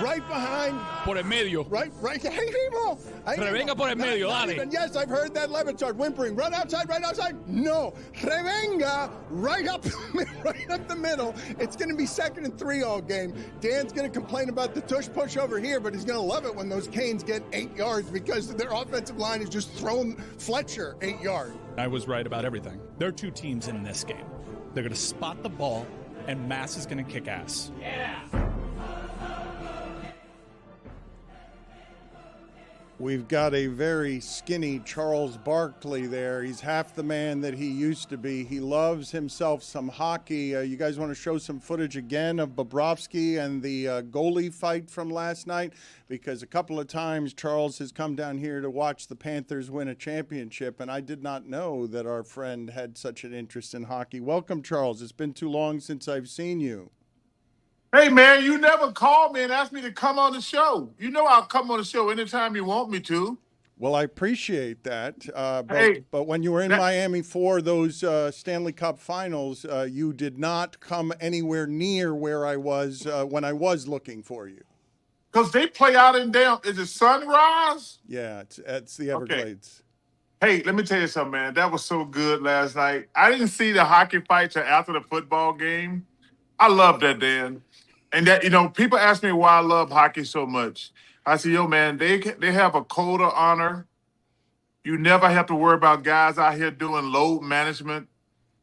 right behind. Por el medio. Right. Revenga por el medio, dale. Yes, I've heard that. Le Batard whimpering. Run outside, right outside. No. Revenga right up the middle. It's going to be 2nd and 3 all game. Dan's going to complain about the tush push over here, but he's going to love it when those Canes get 8 yards because their offensive line is just throwing Fletcher 8 yards. I was right about everything. There are 2 teams in this game. They're going to spot the ball, and Mass is going to kick ass. Yeah. We've got a very skinny Charles Barkley there. He's half the man that he used to be. He loves himself some hockey. You guys want to show some footage again of Bobrovsky and the goalie fight from last night? Because a couple of times Charles has come down here to watch the Panthers win a championship, and I did not know that our friend had such an interest in hockey. Welcome, Charles. It's been too long since I've seen you. Hey, man, you never called me and asked me to come on the show. You know I'll come on the show anytime you want me to. Well, I appreciate that. But when you were in Miami for those Stanley Cup finals, you did not come anywhere near where I was when I was looking for you. Because they play out in down. Is it Sunrise? Yeah, it's the Everglades. Okay. Hey, let me tell you something, man. That was so good last night. I didn't see the hockey fight till after the football game. I love that, Dan. And that, people ask me why I love hockey so much. I say, yo, man, they have a code of honor. You never have to worry about guys out here doing load management.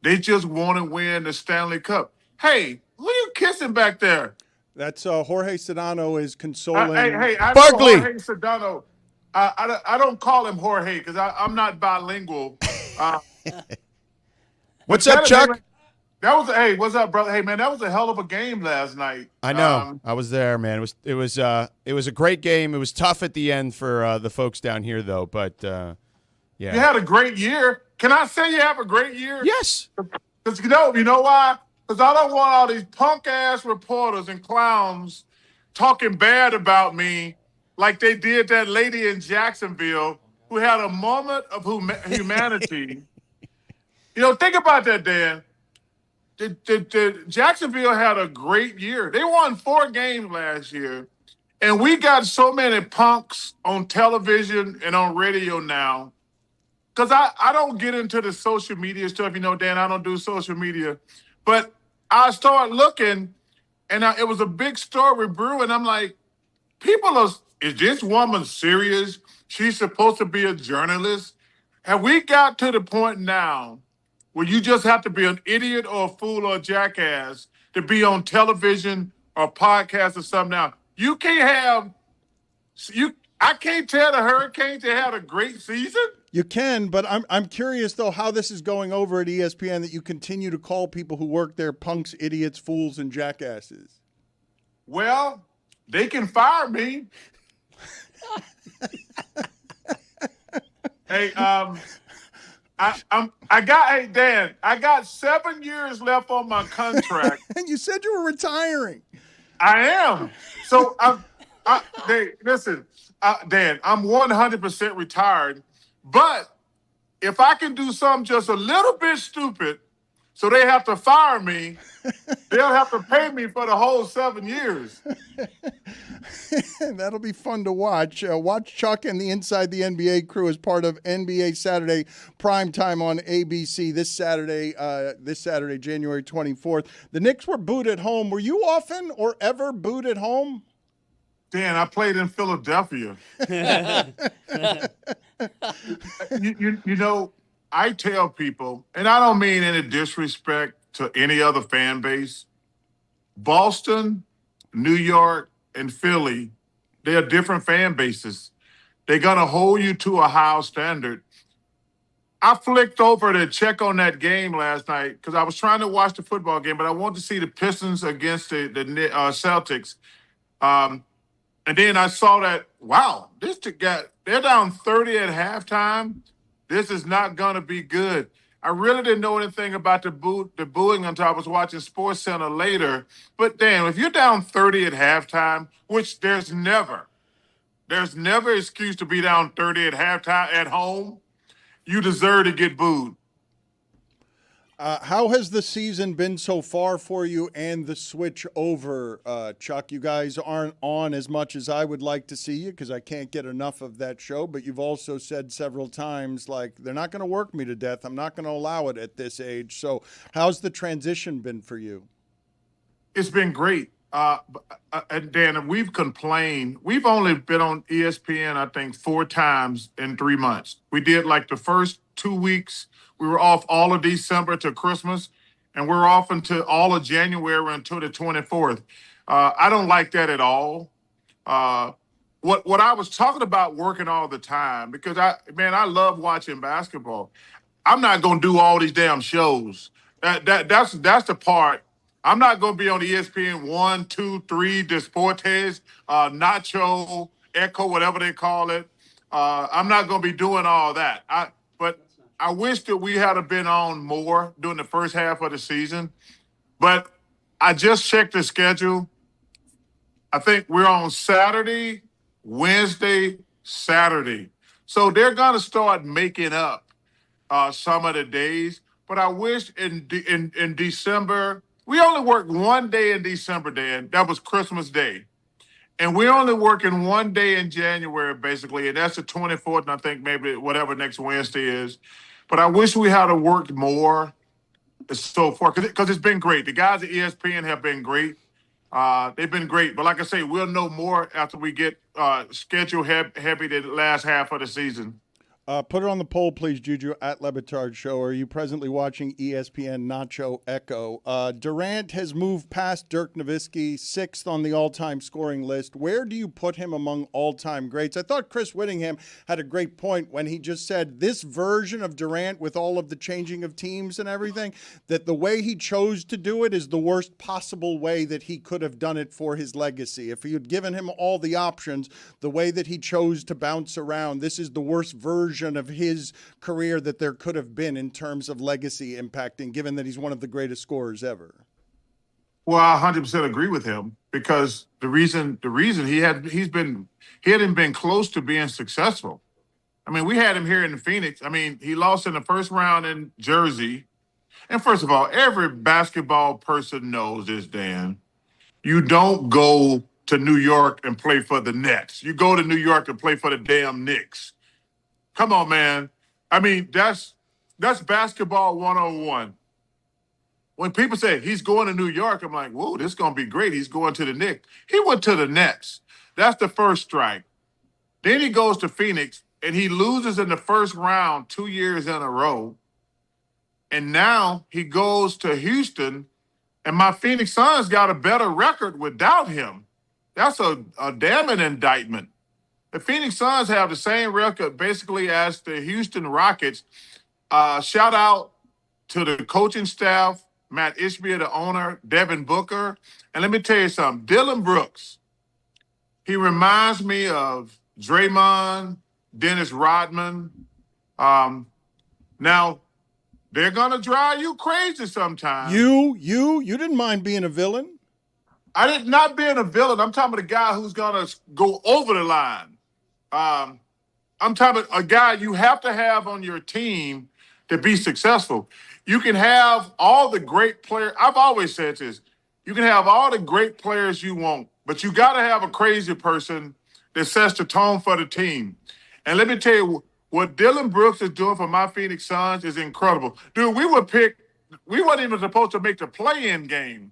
They just want to win the Stanley Cup. Hey, who you kissing back there? That's Jorge Sedano is consoling. I know Jorge Sedano. I don't call him Jorge because I'm not bilingual. What's up, Chuck? What's up, brother? Hey, man, that was a hell of a game last night. I know. I was there, man. It was a great game. It was tough at the end for the folks down here, though. But yeah, you had a great year. Can I say you have a great year? Yes. Because you know why? Because I don't want all these punk ass reporters and clowns talking bad about me, like they did that lady in Jacksonville who had a moment of humanity. Think about that, Dan. Jacksonville had a great year. They won 4 games last year, and we got so many punks on television and on radio now. Because I don't get into the social media stuff, Dan. I don't do social media. But I started looking, and it was a big story brewing. I'm like, is this woman serious? She's supposed to be a journalist. Have we got to the point now where you just have to be an idiot or a fool or a jackass to be on television or podcast or something now? I can't tell the Hurricanes they had a great season. You can, but I'm curious though how this is going over at ESPN that you continue to call people who work there punks, idiots, fools, and jackasses. Well, they can fire me. Hey, Dan, I got 7 years left on my contract. And you said you were retiring. I am. So listen, Dan, I'm 100% retired, but if I can do something just a little bit stupid, so they have to fire me, they'll have to pay me for the whole 7 years. That'll be fun to watch. Watch Chuck and the Inside the NBA crew as part of NBA Saturday Primetime on ABC this Saturday, January 24th. The Knicks were booed at home. Were you often or ever booed at home? Dan, I played in Philadelphia. you know, I tell people, and I don't mean any disrespect to any other fan base, Boston, New York, and Philly, they are different fan bases. They're going to hold you to a high standard. I flicked over to check on that game last night because I was trying to watch the football game, but I wanted to see the Pistons against the Celtics. And then I saw that, wow, they're down 30 at halftime. This is not going to be good. I really didn't know anything about the booing until I was watching SportsCenter later. But Dan, if you're down 30 at halftime, which there's never excuse to be down 30 at halftime at home, you deserve to get booed. How has the season been so far for you and the switch over, Chuck? You guys aren't on as much as I would like to see you because I can't get enough of that show. But you've also said several times, like, they're not going to work me to death. I'm not going to allow it at this age. So how's the transition been for you? It's been great. And Dan, we've complained. We've only been on ESPN, I think, 4 times in 3 months. We did like the first 2 weeks. We were off all of December to Christmas, and we're off until all of January until the 24th. I don't like that at all. What I was talking about working all the time, because I love watching basketball. I'm not going to do all these damn shows. That's the part. I'm not going to be on ESPN 1, 2, 3, Deportes, Nacho, Echo, whatever they call it. I'm not going to be doing all that. But I wish that we had been on more during the first half of the season. But I just checked the schedule. I think we're on Saturday, Wednesday, Saturday. So they're going to start making up some of the days. But I wish in December, we only worked one day in December, Dan. That was Christmas Day. And we're only working one day in January, basically, and that's the 24th, and I think maybe whatever next Wednesday is. But I wish we had worked more so far, because it's been great. The guys at ESPN have been great. They've been great. But like I say, we'll know more after we get schedule heavy the last half of the season. Put it on the poll, please, Juju, at Le Batard Show. Are you presently watching ESPN Nacho Echo? Durant has moved past Dirk Nowitzki, 6th on the all-time scoring list. Where do you put him among all-time greats? I thought Chris Whittingham had a great point when he just said this version of Durant, with all of the changing of teams and everything, that the way he chose to do it is the worst possible way that he could have done it for his legacy. If he had given him all the options, the way that he chose to bounce around, this is the worst version of his career that there could have been in terms of legacy impacting, given that he's one of the greatest scorers ever. Well, I 100% agree with him, because the reason he hadn't been close to being successful. I mean, we had him here in Phoenix. I mean, he lost in the first round in Jersey. And first of all, every basketball person knows this, Dan. You don't go to New York and play for the Nets. You go to New York and play for the damn Knicks. Come on, man. I mean, that's basketball 101. when people say he's going to New York, I'm like, whoa, this is going to be great. He's going to the Knicks. He went to the Nets. That's the first strike. Then he goes to Phoenix, and he loses in the first round 2 years in a row. And now he goes to Houston, and my Phoenix Suns got a better record without him. That's a damning indictment. The Phoenix Suns have the same record basically as the Houston Rockets. Shout out to the coaching staff, Matt Ishbia, the owner, Devin Booker. And let me tell you something. Dylan Brooks, he reminds me of Draymond, Dennis Rodman. Now, they're going to drive you crazy sometimes. You didn't mind being a villain? I did not being a villain. I'm talking about a guy who's going to go over the line. I'm talking about a guy you have to have on your team to be successful. You can have all the great players. I've always said this. You can have all the great players you want, but you got to have a crazy person that sets the tone for the team. And let me tell you, what Dylan Brooks is doing for my Phoenix Suns is incredible. Dude, we weren't even supposed to make the play-in game.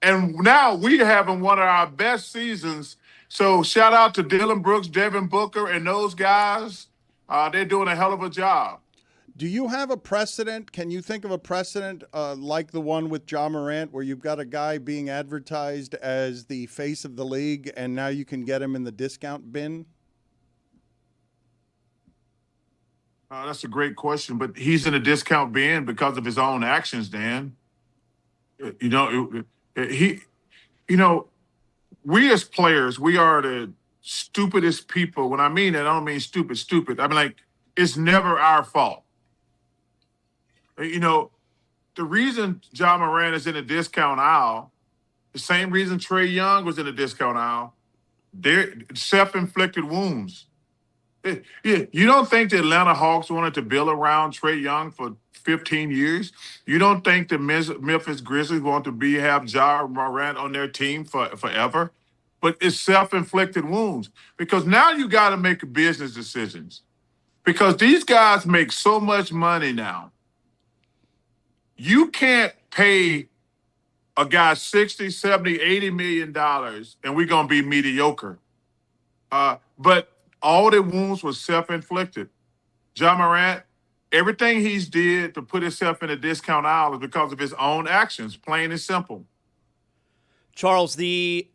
And now we having one of our best seasons. So shout out to Dylan Brooks, Devin Booker, and those guys. They're doing a hell of a job. Do you have a precedent? Can you think of a precedent like the one with Ja Morant where you've got a guy being advertised as the face of the league and now you can get him in the discount bin? That's a great question, but he's in a discount bin because of his own actions, Dan. We as players, we are the stupidest people. When I mean that, I don't mean stupid. I mean, like, it's never our fault. The reason Ja Morant is in a discount aisle, the same reason Trae Young was in a discount aisle, they're self-inflicted wounds. You don't think the Atlanta Hawks wanted to build around Trae Young for 15 years? You don't think the Memphis Grizzlies want to have Ja Morant on their team forever? But it's self-inflicted wounds because now you got to make business decisions because these guys make so much money now. You can't pay a guy $60, $70, $80 million and we're going to be mediocre. But all the wounds were self-inflicted. Ja Morant, everything he's did to put himself in a discount aisle is because of his own actions, plain and simple. Charles, the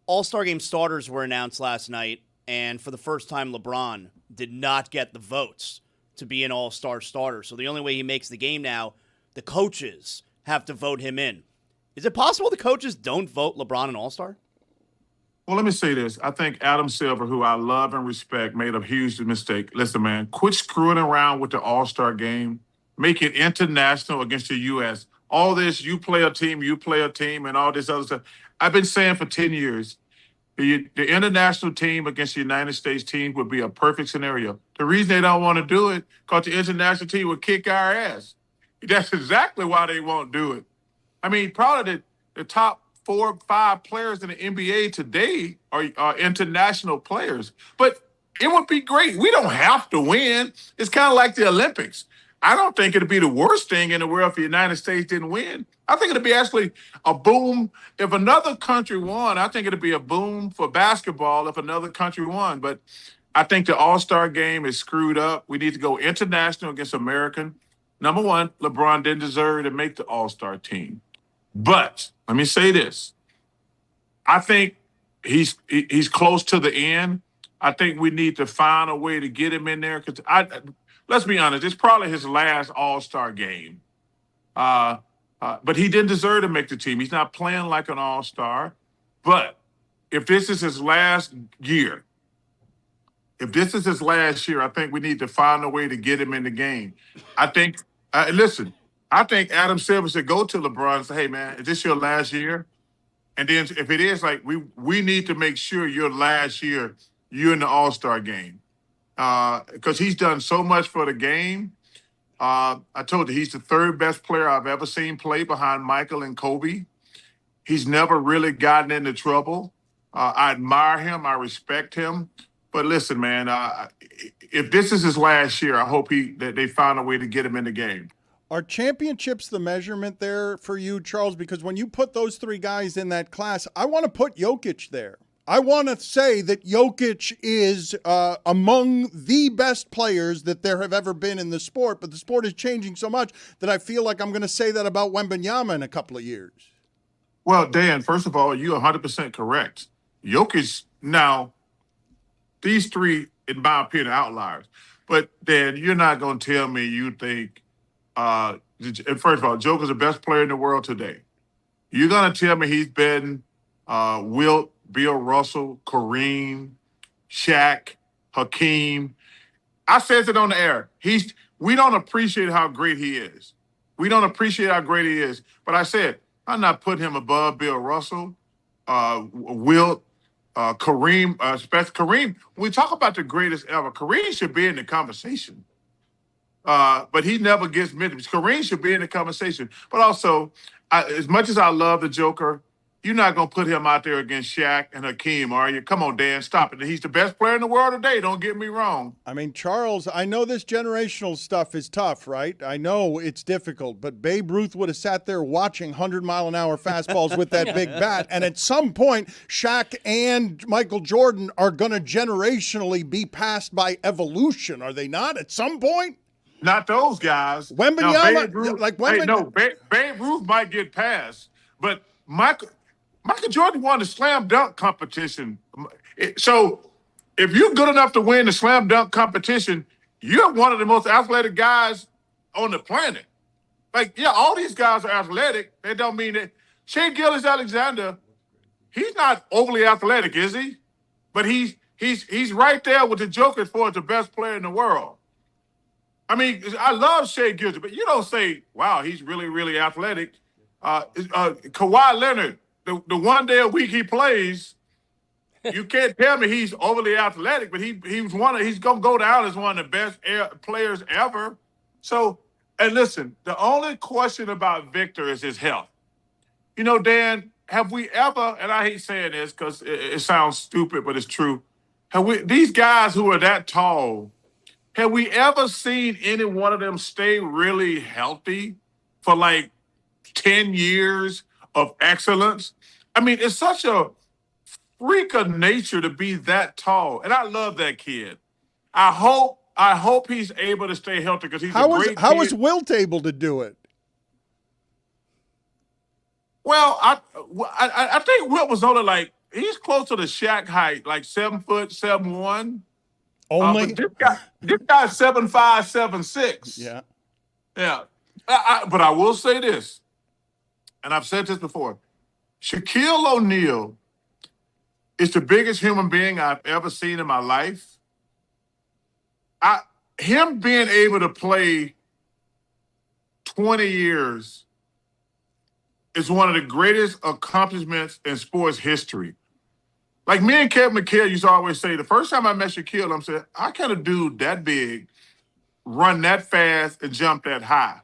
All-Star Game starters were announced last night, and for the first time, LeBron did not get the votes to be an All-Star starter. So the only way he makes the game now, the coaches have to vote him in. Is it possible the coaches don't vote LeBron an All-Star? Well, let me say this. I think Adam Silver, who I love and respect, made a huge mistake. Listen, man, quit screwing around with the All-Star game. Make it international against the U.S. All this, you play a team, and all this other stuff. I've been saying for 10 years, the international team against the United States team would be a perfect scenario. The reason they don't want to do it, because the international team would kick our ass. That's exactly why they won't do it. I mean, probably the top 4 or 5 players in the NBA today are international players. But it would be great. We don't have to win. It's kind of like the Olympics. I don't think it'd be the worst thing in the world if the United States didn't win. I think it'd be actually a boom. If another country won, I think it'd be a boom for basketball if another country won. But I think the All-Star game is screwed up. We need to go international against American. Number one, LeBron didn't deserve to make the All-Star team. But let me say this. I think he's close to the end. I think we need to find a way to get him in there. Because let's be honest, it's probably his last All-Star game. But he didn't deserve to make the team. He's not playing like an All-Star. But if this is his last year, I think we need to find a way to get him in the game. I think, I think Adam Silver should go to LeBron and say, hey, man, is this your last year? And then if it is, like, we need to make sure your last year, you're in the All-Star game. Because he's done so much for the game. I told you, he's the 3rd best player I've ever seen play behind Michael and Kobe. He's never really gotten into trouble. I admire him. I respect him. But listen, man, if this is his last year, I hope that they find a way to get him in the game. Are championships the measurement there for you, Charles? Because when you put those three guys in that class, I want to put Jokic there. I want to say that Jokic is among the best players that there have ever been in the sport, but the sport is changing so much that I feel like I'm going to say that about Wembanyama in a couple of years. Well, Dan, first of all, you're 100% correct. Jokic, now, these three, in my opinion, are outliers. But, Dan, you're not going to tell me you think, first of all, Joker's the best player in the world today. You're going to tell me he's been Wilt, Bill Russell, Kareem, Shaq, Hakeem. I said it on the air. We don't appreciate how great he is. We don't appreciate how great he is. But I said, I'm not putting him above Bill Russell, Wilt, Kareem, especially Kareem. When we talk about the greatest ever, Kareem should be in the conversation. But he never gets mentioned. Kareem should be in the conversation. But also, as much as I love the Joker, you're not going to put him out there against Shaq and Hakeem, are you? Come on, Dan, stop it. He's the best player in the world today. Don't get me wrong. I mean, Charles, I know this generational stuff is tough, right? I know it's difficult, but Babe Ruth would have sat there watching 100-mile-an-hour fastballs with that big bat, and at some point, Shaq and Michael Jordan are going to generationally be passed by evolution, are they not? At some point? Not those guys. Wembanyama, Babe Ruth might get passed, but Michael Jordan won the slam dunk competition. So if you're good enough to win the slam dunk competition, you're one of the most athletic guys on the planet. Like, yeah, all these guys are athletic. That don't mean that. Shea Gilgeous-Alexander, he's not overly athletic, is he? But he's right there with the Joker as far as the best player in the world. I mean, I love Shea Gilgeous, but you don't say, wow, he's really, really athletic. Kawhi Leonard, the one day a week he plays, you can't tell me he's overly athletic, but he's gonna go down as one of the best players ever. So, and listen, the only question about Victor is his health. You know, Dan, have we ever, and I hate saying this because it sounds stupid, but it's true. These guys who are that tall, have we ever seen any one of them stay really healthy for like 10 years of excellence? I mean, it's such a freak of nature to be that tall. And I love that kid. I hope he's able to stay healthy because he's a great kid. How is Wilt able to do it? Well, I think Wilt was only like, he's close to the Shaq height, like 7 foot, 7'1". Only? This guy's 7'5", 7'6". Yeah. Yeah. But I will say this, and I've said this before. Shaquille O'Neal is the biggest human being I've ever seen in my life. Him being able to play 20 years is one of the greatest accomplishments in sports history. Like me and Kevin McHale used to always say, the first time I met Shaquille, I'm saying, how can a dude that big run that fast and jump that high?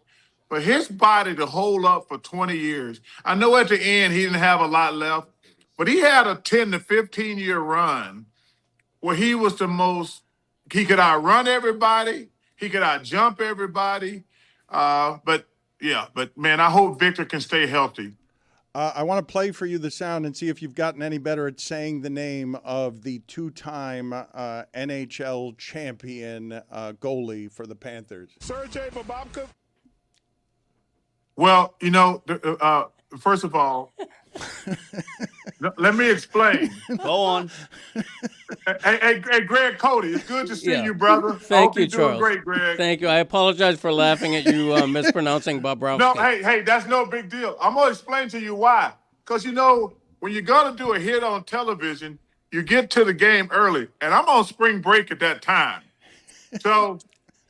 But his body to hold up for 20 years, I know at the end he didn't have a lot left, but he had a 10 to 15-year run where he was he could outrun everybody, he could outjump everybody. But man, I hope Victor can stay healthy. I want to play for you the sound and see if you've gotten any better at saying the name of the two-time NHL champion goalie for the Panthers. Sergei Bobrovsky. Well, first of all, let me explain. Go on. Hey, Greg Cody, it's good to see you, brother. Thank you, you're Charles. doing great, Greg. Thank you. I apologize for laughing at you mispronouncing Bobrovsky. No, hey, that's no big deal. I'm going to explain to you why. Because, when you're going to do a hit on television, you get to the game early. And I'm on spring break at that time. So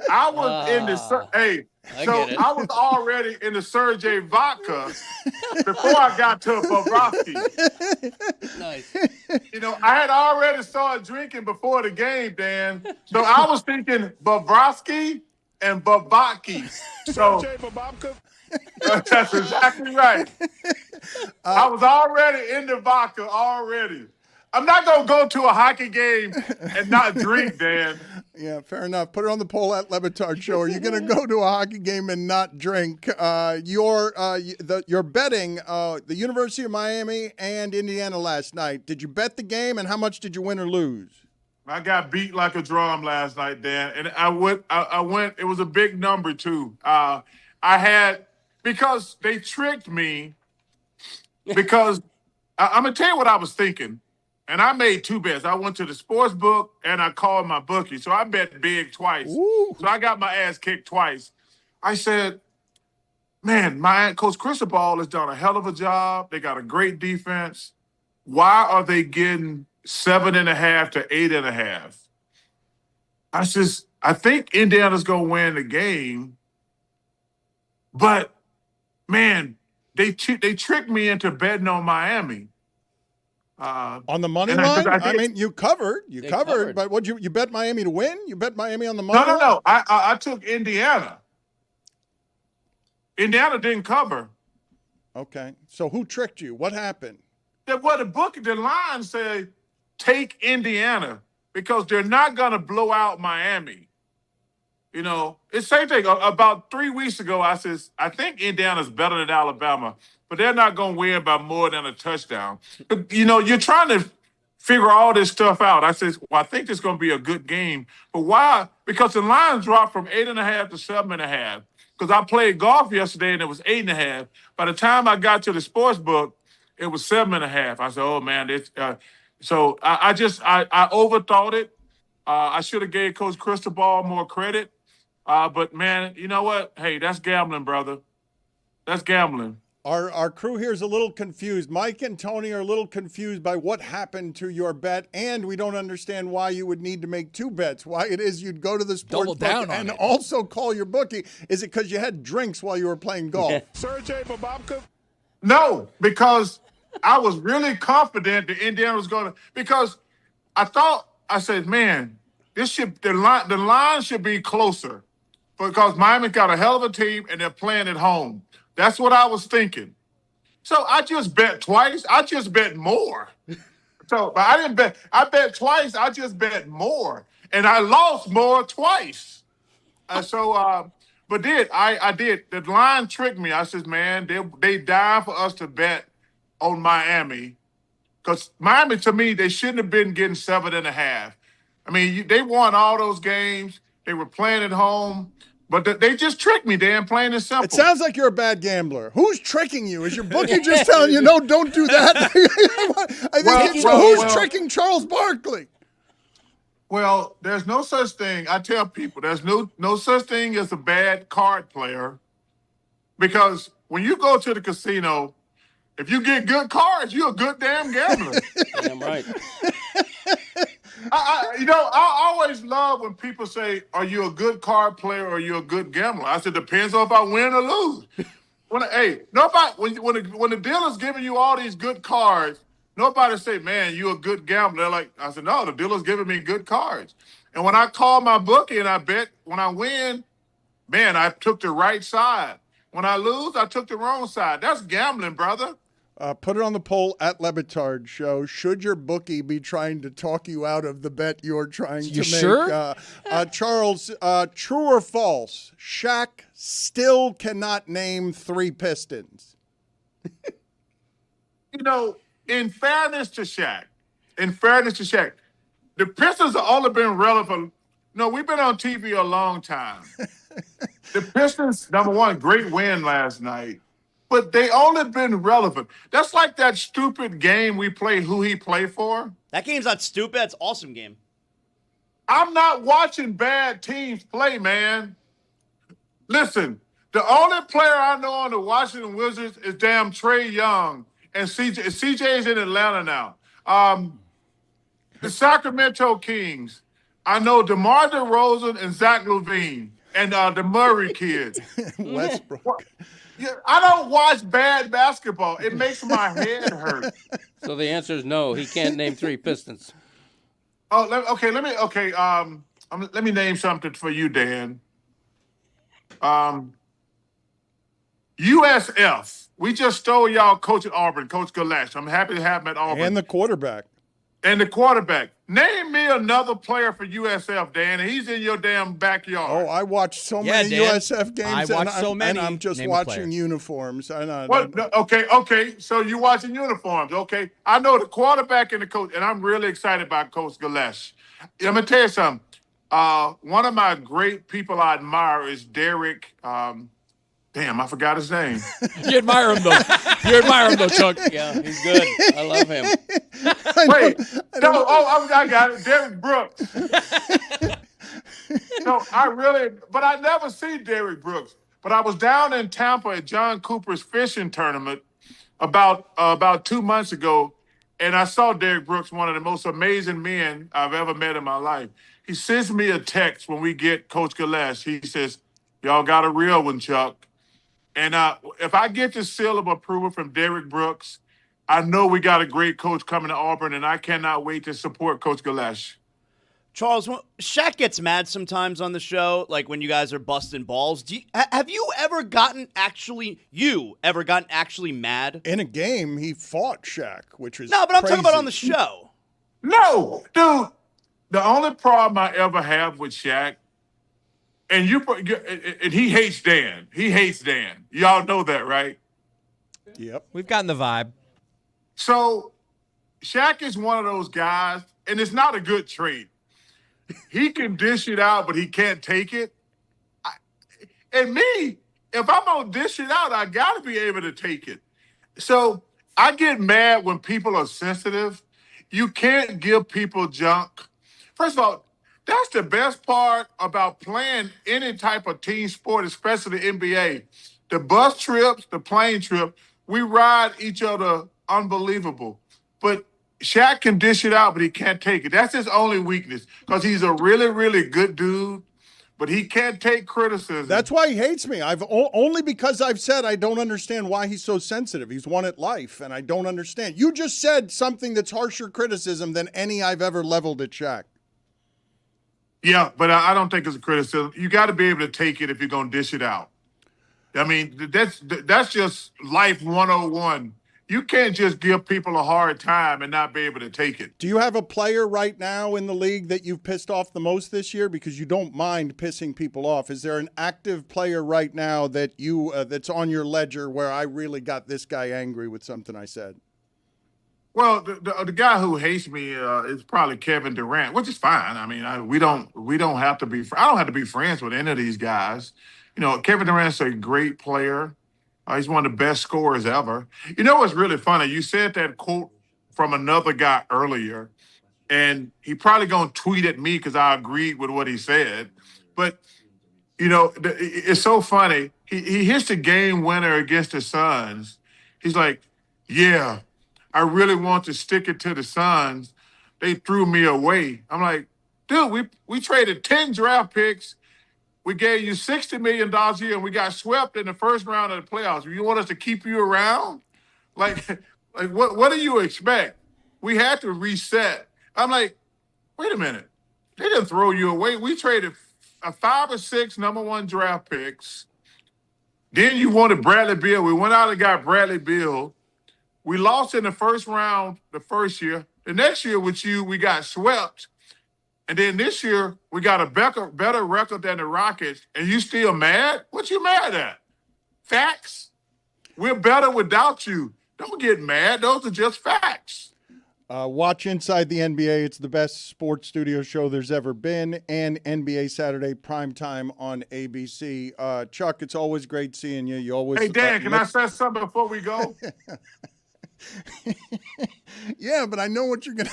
I was in the I was already in the Sergei vodka before I got to Bobrovsky. Nice. I had already started drinking before the game, Dan. So I was thinking Bobrovsky and Babaki. So that's exactly right. I was already in the vodka already. I'm not gonna go to a hockey game and not drink, Dan. Yeah, fair enough. Put it on the poll at Le Batard Show. Are you going to go to a hockey game and not drink? You're betting the University of Miami and Indiana last night. Did you bet the game, and how much did you win or lose? I got beat like a drum last night, Dan, and I went. It was a big number too. Because they tricked me. Because I'm gonna tell you what I was thinking. And I made 2 bets. I went to the sports book and I called my bookie. So I bet big twice. Ooh. So I got my ass kicked twice. I said, man, my Coach Cristobal has done a hell of a job. They got a great defense. Why are they getting 7.5 to 8.5? I says, I think Indiana's going to win the game. But, man, they tricked me into betting on Miami. On the money line? I mean, you covered. You covered. But what you bet Miami to win? You bet Miami on the money line? No. I took Indiana. Indiana didn't cover. Okay. So who tricked you? What happened? The line said take Indiana because they're not going to blow out Miami. You know, it's the same thing. About 3 weeks ago, I says, I think Indiana's better than Alabama, but they're not going to win by more than a touchdown. But, you know, you're trying to figure all this stuff out. I says, well, I think it's going to be a good game. But why? Because the line dropped from 8.5 to 7.5. Because I played golf yesterday and it was 8.5. By the time I got to the sports book, it was 7.5. I said, oh, man. So I overthought it. I should have gave Coach Cristobal more credit. But, man, you know what? Hey, that's gambling, brother. That's gambling. Our crew here is a little confused. Mike and Tony are a little confused by what happened to your bet, and we don't understand why you would need to make 2 bets, why it is you'd go to the sports book and also call your bookie. Is it because you had drinks while you were playing golf? Sergey Bababka? No, because I was really confident that Indiana was going to – because I said, man, the line should be closer because Miami got a hell of a team and they're playing at home. That's what I was thinking. So I just bet twice. I just bet more. But I didn't bet. I bet twice. I just bet more. And I lost more twice. I did. The line tricked me. I said, man, they died for us to bet on Miami. Because Miami, to me, they shouldn't have been getting 7.5. I mean, they won all those games. They were playing at home. But they just tricked me, Dan, plain and simple. It sounds like you're a bad gambler. Who's tricking you? Is your bookie just telling you, no, don't do that? Who's tricking Charles Barkley? Well, there's no such thing. I tell people there's no such thing as a bad card player because when you go to the casino, if you get good cards, you're a good damn gambler. Damn right. I always love when people say, are you a good card player or are you a good gambler? I said, depends on if I win or lose. When the dealer's giving you all these good cards, nobody say, man, you a good gambler. I said, no, the dealer's giving me good cards. And when I call my bookie and I bet when I win, man, I took the right side. When I lose, I took the wrong side. That's gambling, brother. Put it on the poll at Le Batard Show. Should your bookie be trying to talk you out of the bet you're trying to make? Sure? Charles, true or false? Shaq still cannot name 3 Pistons. In fairness to Shaq, the Pistons have only been relevant. No, we've been on TV a long time. The Pistons, number one, great win last night. But they only been relevant. That's like that stupid game we play, who he play for. That game's not stupid. That's an awesome game. I'm not watching bad teams play, man. Listen, the only player I know on the Washington Wizards is damn Trae Young. And CJ's in Atlanta now. The Sacramento Kings, I know DeMar DeRozan and Zach LaVine and the Murray kid. Westbrook. Yeah, I don't watch bad basketball. It makes my head hurt. So the answer is no. He can't name 3 Pistons. Oh, let me name something for you, Dan. USF. We just stole y'all coach at Auburn, Coach Galash. I'm happy to have him at Auburn. And the quarterback. and the quarterback. Name me another player for USF, Dan, and he's in your damn backyard. Oh, I watch so many Dan. USF games, I watch so many. and I'm just Name a watching player. uniforms. I know. What? Okay. So you're watching uniforms. Okay. I know the quarterback and the coach, and I'm really excited about Coach Galesh. Let me tell you something. One of my great people I admire is Derek. Damn, I forgot his name. You admire him, though. You admire him, though, Chuck. Yeah, he's good. I love him. Wait. No, I got it. Derek Brooks. No, but I never see Derek Brooks. But I was down in Tampa at John Cooper's fishing tournament about 2 months ago, and I saw Derek Brooks, one of the most amazing men I've ever met in my life. He sends me a text when we get Coach Galesh. He says, "Y'all got a real one, Chuck." And if I get the seal of approval from Derek Brooks, I know we got a great coach coming to Auburn, and I cannot wait to support Coach Galesh. Charles, Shaq gets mad sometimes on the show, like when you guys are busting balls. Have you ever gotten actually mad? In a game, he fought Shaq, which was No, but I'm crazy. talking about on the show. No, dude. The only problem I ever have with Shaq, and he hates Dan. He hates Dan. Y'all know that, right? Yep. We've gotten the vibe. So Shaq is one of those guys, and it's not a good trait. He can dish it out, but he can't take it. And me, if I'm going to dish it out, I got to be able to take it. So I get mad when people are sensitive. You can't give people junk. First of all, that's the best part about playing any type of team sport, especially the NBA. The bus trips, the plane trip, we ride each other unbelievable. But Shaq can dish it out, but he can't take it. That's his only weakness because he's a really, really good dude, but he can't take criticism. That's why he hates me. Only because I've said I don't understand why he's so sensitive. He's won at life, and I don't understand. You just said something that's harsher criticism than any I've ever leveled at Shaq. Yeah, but I don't think it's a criticism. You got to be able to take it if you're going to dish it out. I mean, that's just life 101. You can't just give people a hard time and not be able to take it. Do you have a player right now in the league that you've pissed off the most this year? Because you don't mind pissing people off. Is there an active player right now that that's on your ledger where I really got this guy angry with something I said? Well, the guy who hates me is probably Kevin Durant, which is fine. I mean, we don't have to be. I don't have to be friends with any of these guys. You know, Kevin Durant's a great player. He's one of the best scorers ever. You know what's really funny? You said that quote from another guy earlier, and he probably going to tweet at me because I agreed with what he said. But, you know, it's so funny. He hits the game winner against the Suns. He's like, yeah, I really want to stick it to the Suns. They threw me away. I'm like, dude, we traded 10 draft picks. We gave you $60 million a year, and we got swept in the first round of the playoffs. You want us to keep you around? Like what do you expect? We had to reset. I'm like, wait a minute. They didn't throw you away. We traded 5 or 6 number 1 draft picks. Then you wanted Bradley Beal. We went out and got Bradley Beal. We lost in the first round the first year. The next year with you, we got swept. And then this year, we got a better record than the Rockets, and you still mad? What you mad at? Facts? We're better without you. Don't get mad. Those are just facts. Watch Inside the NBA. It's the best sports studio show there's ever been, and NBA Saturday primetime on ABC. Chuck, it's always great seeing you. You always. Hey, Dan, can I say something before we go? Yeah, but I know what you're gonna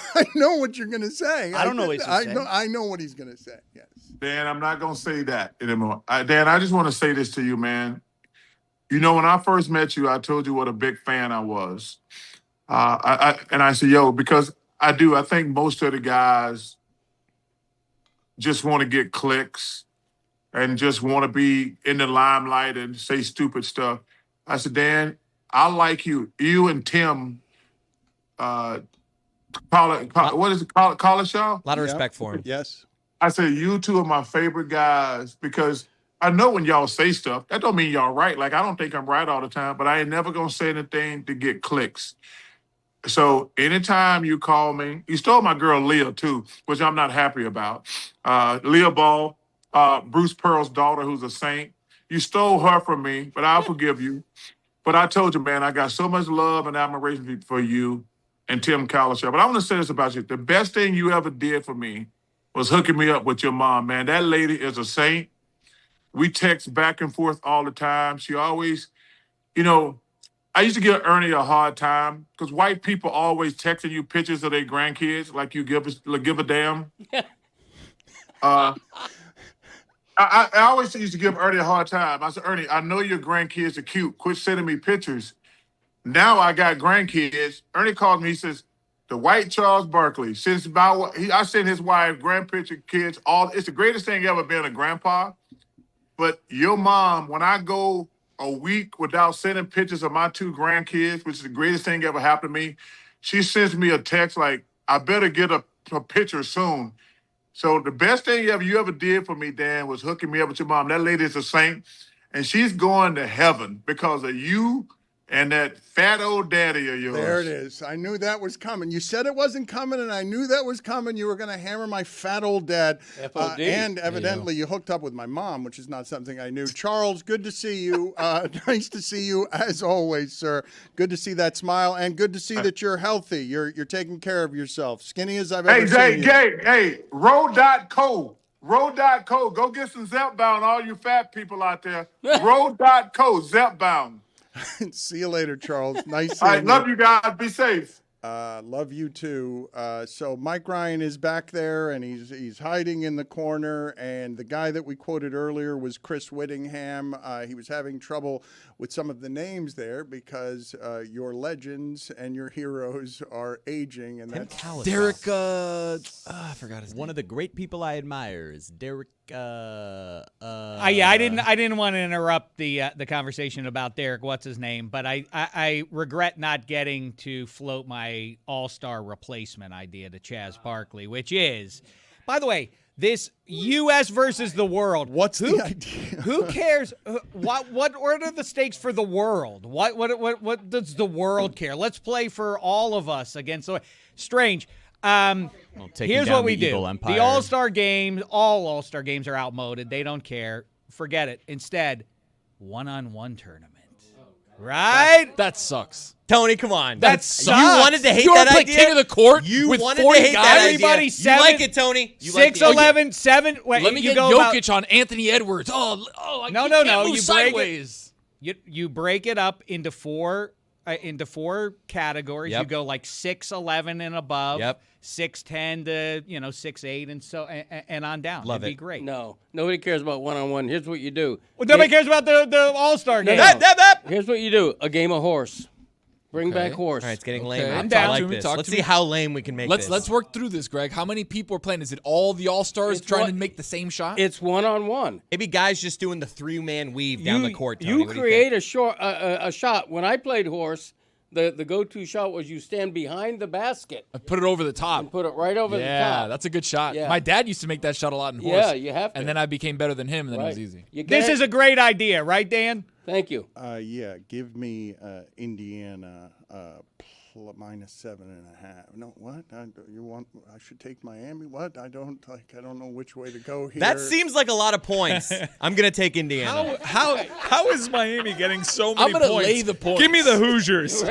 say. I don't know what he's gonna say. I know what he's gonna say. Yes. Dan, I'm not gonna say that anymore. Dan, I just want to say this to you, man. You know, when I first met you, I told you what a big fan I was. I said, yo, because I do. I think most of the guys just want to get clicks and just want to be in the limelight and say stupid stuff. I said, Dan, I like you. You and Tim, what is it? College Shaw? A lot of respect for him. Yes. I said, you two are my favorite guys because I know when y'all say stuff, that don't mean y'all right. Like, I don't think I'm right all the time, but I ain't never going to say anything to get clicks. So anytime you call me, you stole my girl Leah too, which I'm not happy about. Leah Ball, Bruce Pearl's daughter, who's a saint. You stole her from me, but I'll forgive you. But I told you, man, I got so much love and admiration for you and Tim Cowlishaw. But I want to say this about you. The best thing you ever did for me was hooking me up with your mom, man. That lady is a saint. We text back and forth all the time. She always, I used to give Ernie a hard time because white people always texting you pictures of their grandkids like you give a damn. I always used to give Ernie a hard time. I said, Ernie, I know your grandkids are cute. Quit sending me pictures. Now I got grandkids. Ernie called me. He says, the white Charles Barkley. I sent his wife grandpicture kids. It's the greatest thing ever being a grandpa. But your mom, when I go a week without sending pictures of my 2 grandkids, which is the greatest thing ever happened to me, she sends me a text like, I better get a picture soon. So the best thing you ever did for me, Dan, was hooking me up with your mom. That lady is a saint, and she's going to heaven because of you and that fat old daddy of yours. There it is. I knew that was coming. You said it wasn't coming, and I knew that was coming. You were going to hammer my fat old dad. And evidently you hooked up with my mom, which is not something I knew. Charles, good to see you. Nice to see you, as always, sir. Good to see that smile, and good to see that you're healthy. You're taking care of yourself. Skinny as I've ever seen you. Hey, Road.co. Road.co. Go get some Zepbound, all you fat people out there. Road.co, Zepbound. See you later, Charles. Nice seeing you. Love you guys. Be safe. Love you too. So Mike Ryan is back there, and he's hiding in the corner. And the guy that we quoted earlier was Chris Whittingham. He was having trouble with some of the names there because your legends and your heroes are aging, and that's Derek. I forgot his name. One of the great people I admire is Derek. I didn't want to interrupt the conversation about Derek. What's his name? But I regret not getting to float my all-star replacement idea to Chaz Barkley, which is, by the way, this U.S. versus the world. What's the idea? Who cares? What are the stakes for the world? What does the world care? Let's play for all of us against the strange. Here's what we do. The All-Star games, all All-Star games are outmoded. They don't care. Forget it. Instead, one-on-one tournament. Right? That sucks. Tony, come on. That sucks. You wanted to hate that idea? King of the court you with wanted 40 to hate guys? that Everybody idea. 7, you like it, Tony. You 6, like 11, 7. Wait, let me get Jokic on Anthony Edwards. No. You sideways. You break it up into four categories. Yep. You go like 6'11" and above. Yep. 6'10" to 6'8" and so and on down. Love It'd it. be great. No, nobody cares about one-on-one. Here's what you do. Well, nobody cares about the All-Star game. Here's what you do. A game of horse. Bring back horse. All right, it's getting lame. I'm I down. like this. Let's see how lame we can make this. Let's work through this, Greg. How many people are playing? Is it all the All-Stars trying to make the same shot? It's one-on-one. Maybe guys just doing the 3-man weave down the court, Tony. You create a shot. When I played horse, the go-to shot was you stand behind the basket. I put it over the top. And put it right over the top. Yeah, that's a good shot. Yeah. My dad used to make that shot a lot in horse. Yeah, you have to. And then I became better than him, and then it was easy. This is a great idea, right, Dan? Thank you. Give me Indiana minus 7.5. No, what? I should take Miami? What? I don't know which way to go here. That seems like a lot of points. I'm gonna take Indiana. How is Miami getting so many points? I'm gonna lay the points. Give me the Hoosiers.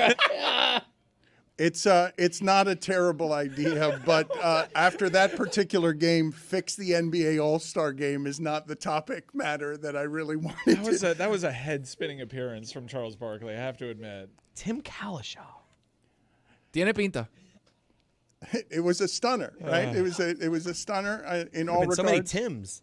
It's not a terrible idea, but after that particular game, fix the NBA All-Star game is not the topic matter that I really wanted. That was a head-spinning appearance from Charles Barkley, I have to admit. Tim Cowlishaw. Tiene pinta. It was a stunner, right? It was a stunner in all regards. So many Tims.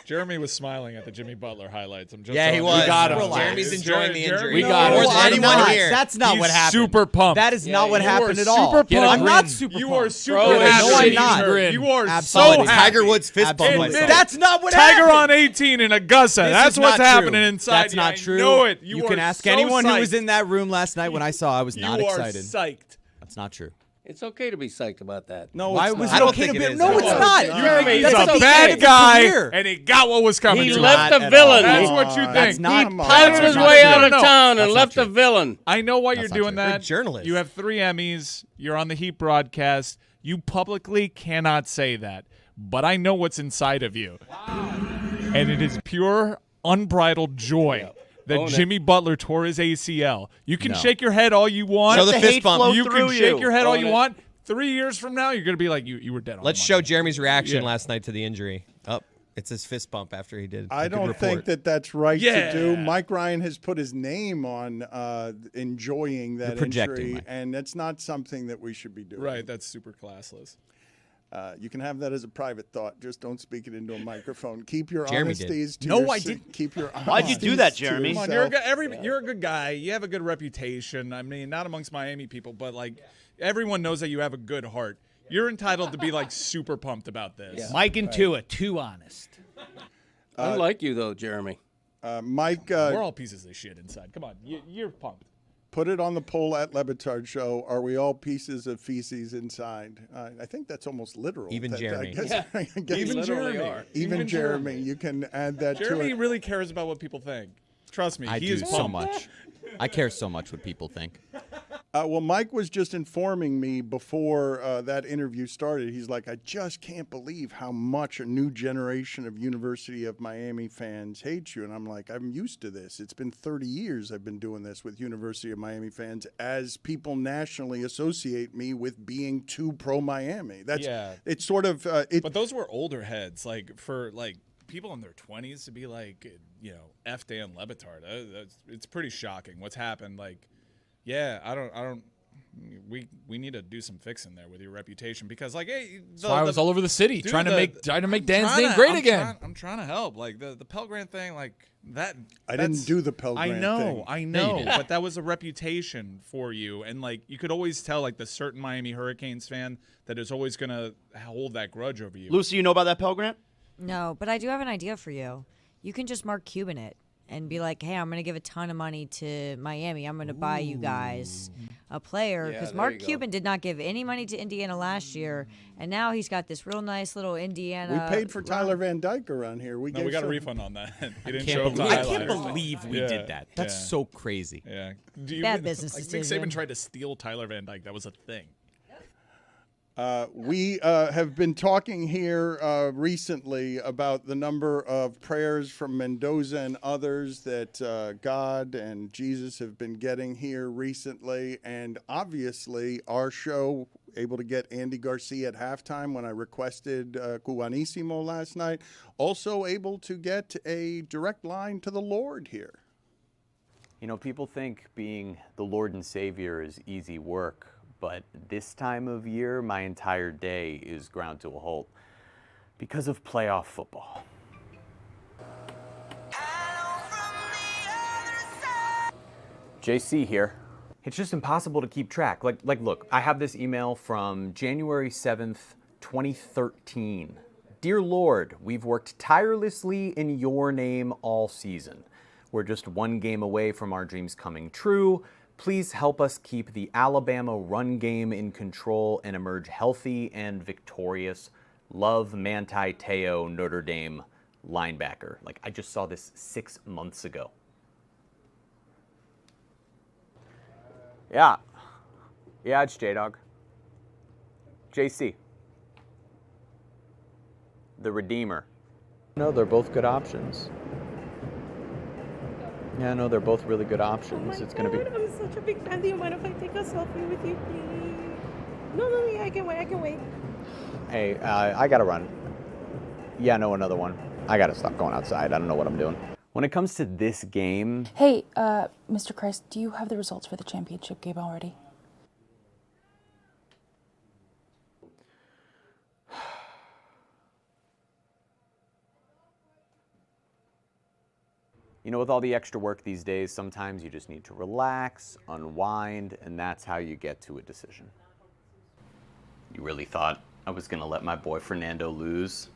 Jeremy was smiling at the Jimmy Butler highlights. He was. We got him. Jeremy's enjoying the injury. We got him. More than anyone here. That's not what happened. Super pumped. That is not what happened at all. Super pumped. I'm not super pumped. You are super No, I'm not. You are Absolutely. so happy. Tiger Woods fist bump myself. That's not what Tiger happened. on 18 in Augusta. This That's is what's not happening true. inside. That's not true. I know it. You are can ask so anyone psyched. who was in that room last night when I saw. I was not excited. You are psyched. That's not true. It's okay to be psyched about that. No, Why it's was not. it okay to be? No, it's not. You think he's That's a okay. bad It's a guy, career. and he got what was coming He to left him. a villain. That's what you That's think. not- He pounced his not way true. out of No, town and that's left not a true. villain. I know why you're That's not doing true. that. You're a journalist. You have 3 Emmys. You're on the Heat broadcast. You publicly cannot say that, but I know what's inside of you. And it is pure, unbridled joy that Jimmy Butler tore his ACL. You can shake your head all you want. Show the fist bump. You can shake your head all Own you it. want. 3 years from now, you're going to be like, you were dead on Let's the show money. Jeremy's reaction Yeah. last night to the injury. Oh, it's his fist bump after he did. I a good don't report. think that that's right Yeah. to do. Mike Ryan has put his name on enjoying that projecting, injury, Mike. and that's not something that we should be doing. Right, that's super classless. You can have that as a private thought. Just don't speak it into a microphone. Keep your Jeremy did. honesties to No, your I se- didn't. Keep your Why'd you do that, honesties to Jeremy? Come on, you're a yourself. good, you're a good guy. You have a good reputation. I mean, not amongst Miami people, but like everyone knows that you have a good heart. You're entitled to be like super pumped about this. Mike and Tua, too honest. Unlike you, though, Jeremy. Mike, We're all pieces of shit inside. Come on, you're pumped. put it on the poll at Le Batard Show. Are we all pieces of feces inside? I think that's almost literal. Even Jeremy. I guess Even Jeremy. Even Jeremy. You can add that Jeremy to it. really cares about what people think. Trust me, I he do is so pumped. much. I care so much what people think. Well, Mike was just informing me before that interview started. He's like, I just can't believe how much a new generation of University of Miami fans hate you. And I'm like, I'm used to this. It's been 30 years I've been doing this with University of Miami fans as people nationally associate me with being too pro-Miami. That's It's sort of But those were older heads. Like for like people in their 20s to be like, you know, F Dan Le Batard. It's pretty shocking what's happened. Like, yeah, I don't. We need to do some fixing there with your reputation because, like, hey, So I was all over the city dude, trying to make Dan's trying name to- great I'm again. I'm trying to help. Like the Pell Grant thing, like that. I didn't do the Pell Grant thing. I know, but that was a reputation for you, and like you could always tell, like the certain Miami Hurricanes fan that is always gonna hold that grudge over you. Lucy, you know about that Pell Grant? No, but I do have an idea for you. You can just Mark Cuban it and be like, hey, I'm going to give a ton of money to Miami. I'm going to buy you guys a player. Because Mark Cuban did not give any money to Indiana last year, and now he's got this real nice little Indiana. we paid for Tyler Van Dyke around here. No, we got a refund on that. He didn't I show up to can't highlights. believe we did that. That's so crazy. Yeah. Bad business Like Nick decision. Saban tried to steal Tyler Van Dyke. That was a thing. We have been talking here recently about the number of prayers from Mendoza and others that God and Jesus have been getting here recently. And obviously, our show, able to get Andy Garcia at halftime when I requested Cubanissimo last night, also able to get a direct line to the Lord here. You know, people think being the Lord and Savior is easy work. But this time of year, my entire day is ground to a halt because of playoff football. JC here. It's just impossible to keep track. Like, look, I have this email from January 7th, 2013. Dear Lord, we've worked tirelessly in your name all season. We're just one game away from our dreams coming true. Please help us keep the Alabama run game in control and emerge healthy and victorious. Love, Manti Te'o, Notre Dame linebacker. Like, I just saw this 6 months ago. Yeah, it's J-Dog. JC. The Redeemer. No, they're both good options. Yeah, no, they're both really good options. It's gonna be. I'm such a big fan. Do you mind if I take a selfie with you, please? No, yeah, I can wait. Hey, I gotta run. Yeah, no, another one. I gotta stop going outside. I don't know what I'm doing. When it comes to this game, Hey, Mr. Christ, do you have the results for the championship game already? you know, with all the extra work these days, sometimes you just need to relax, unwind, and that's how you get to a decision. You really thought I was gonna let my boy Fernando lose?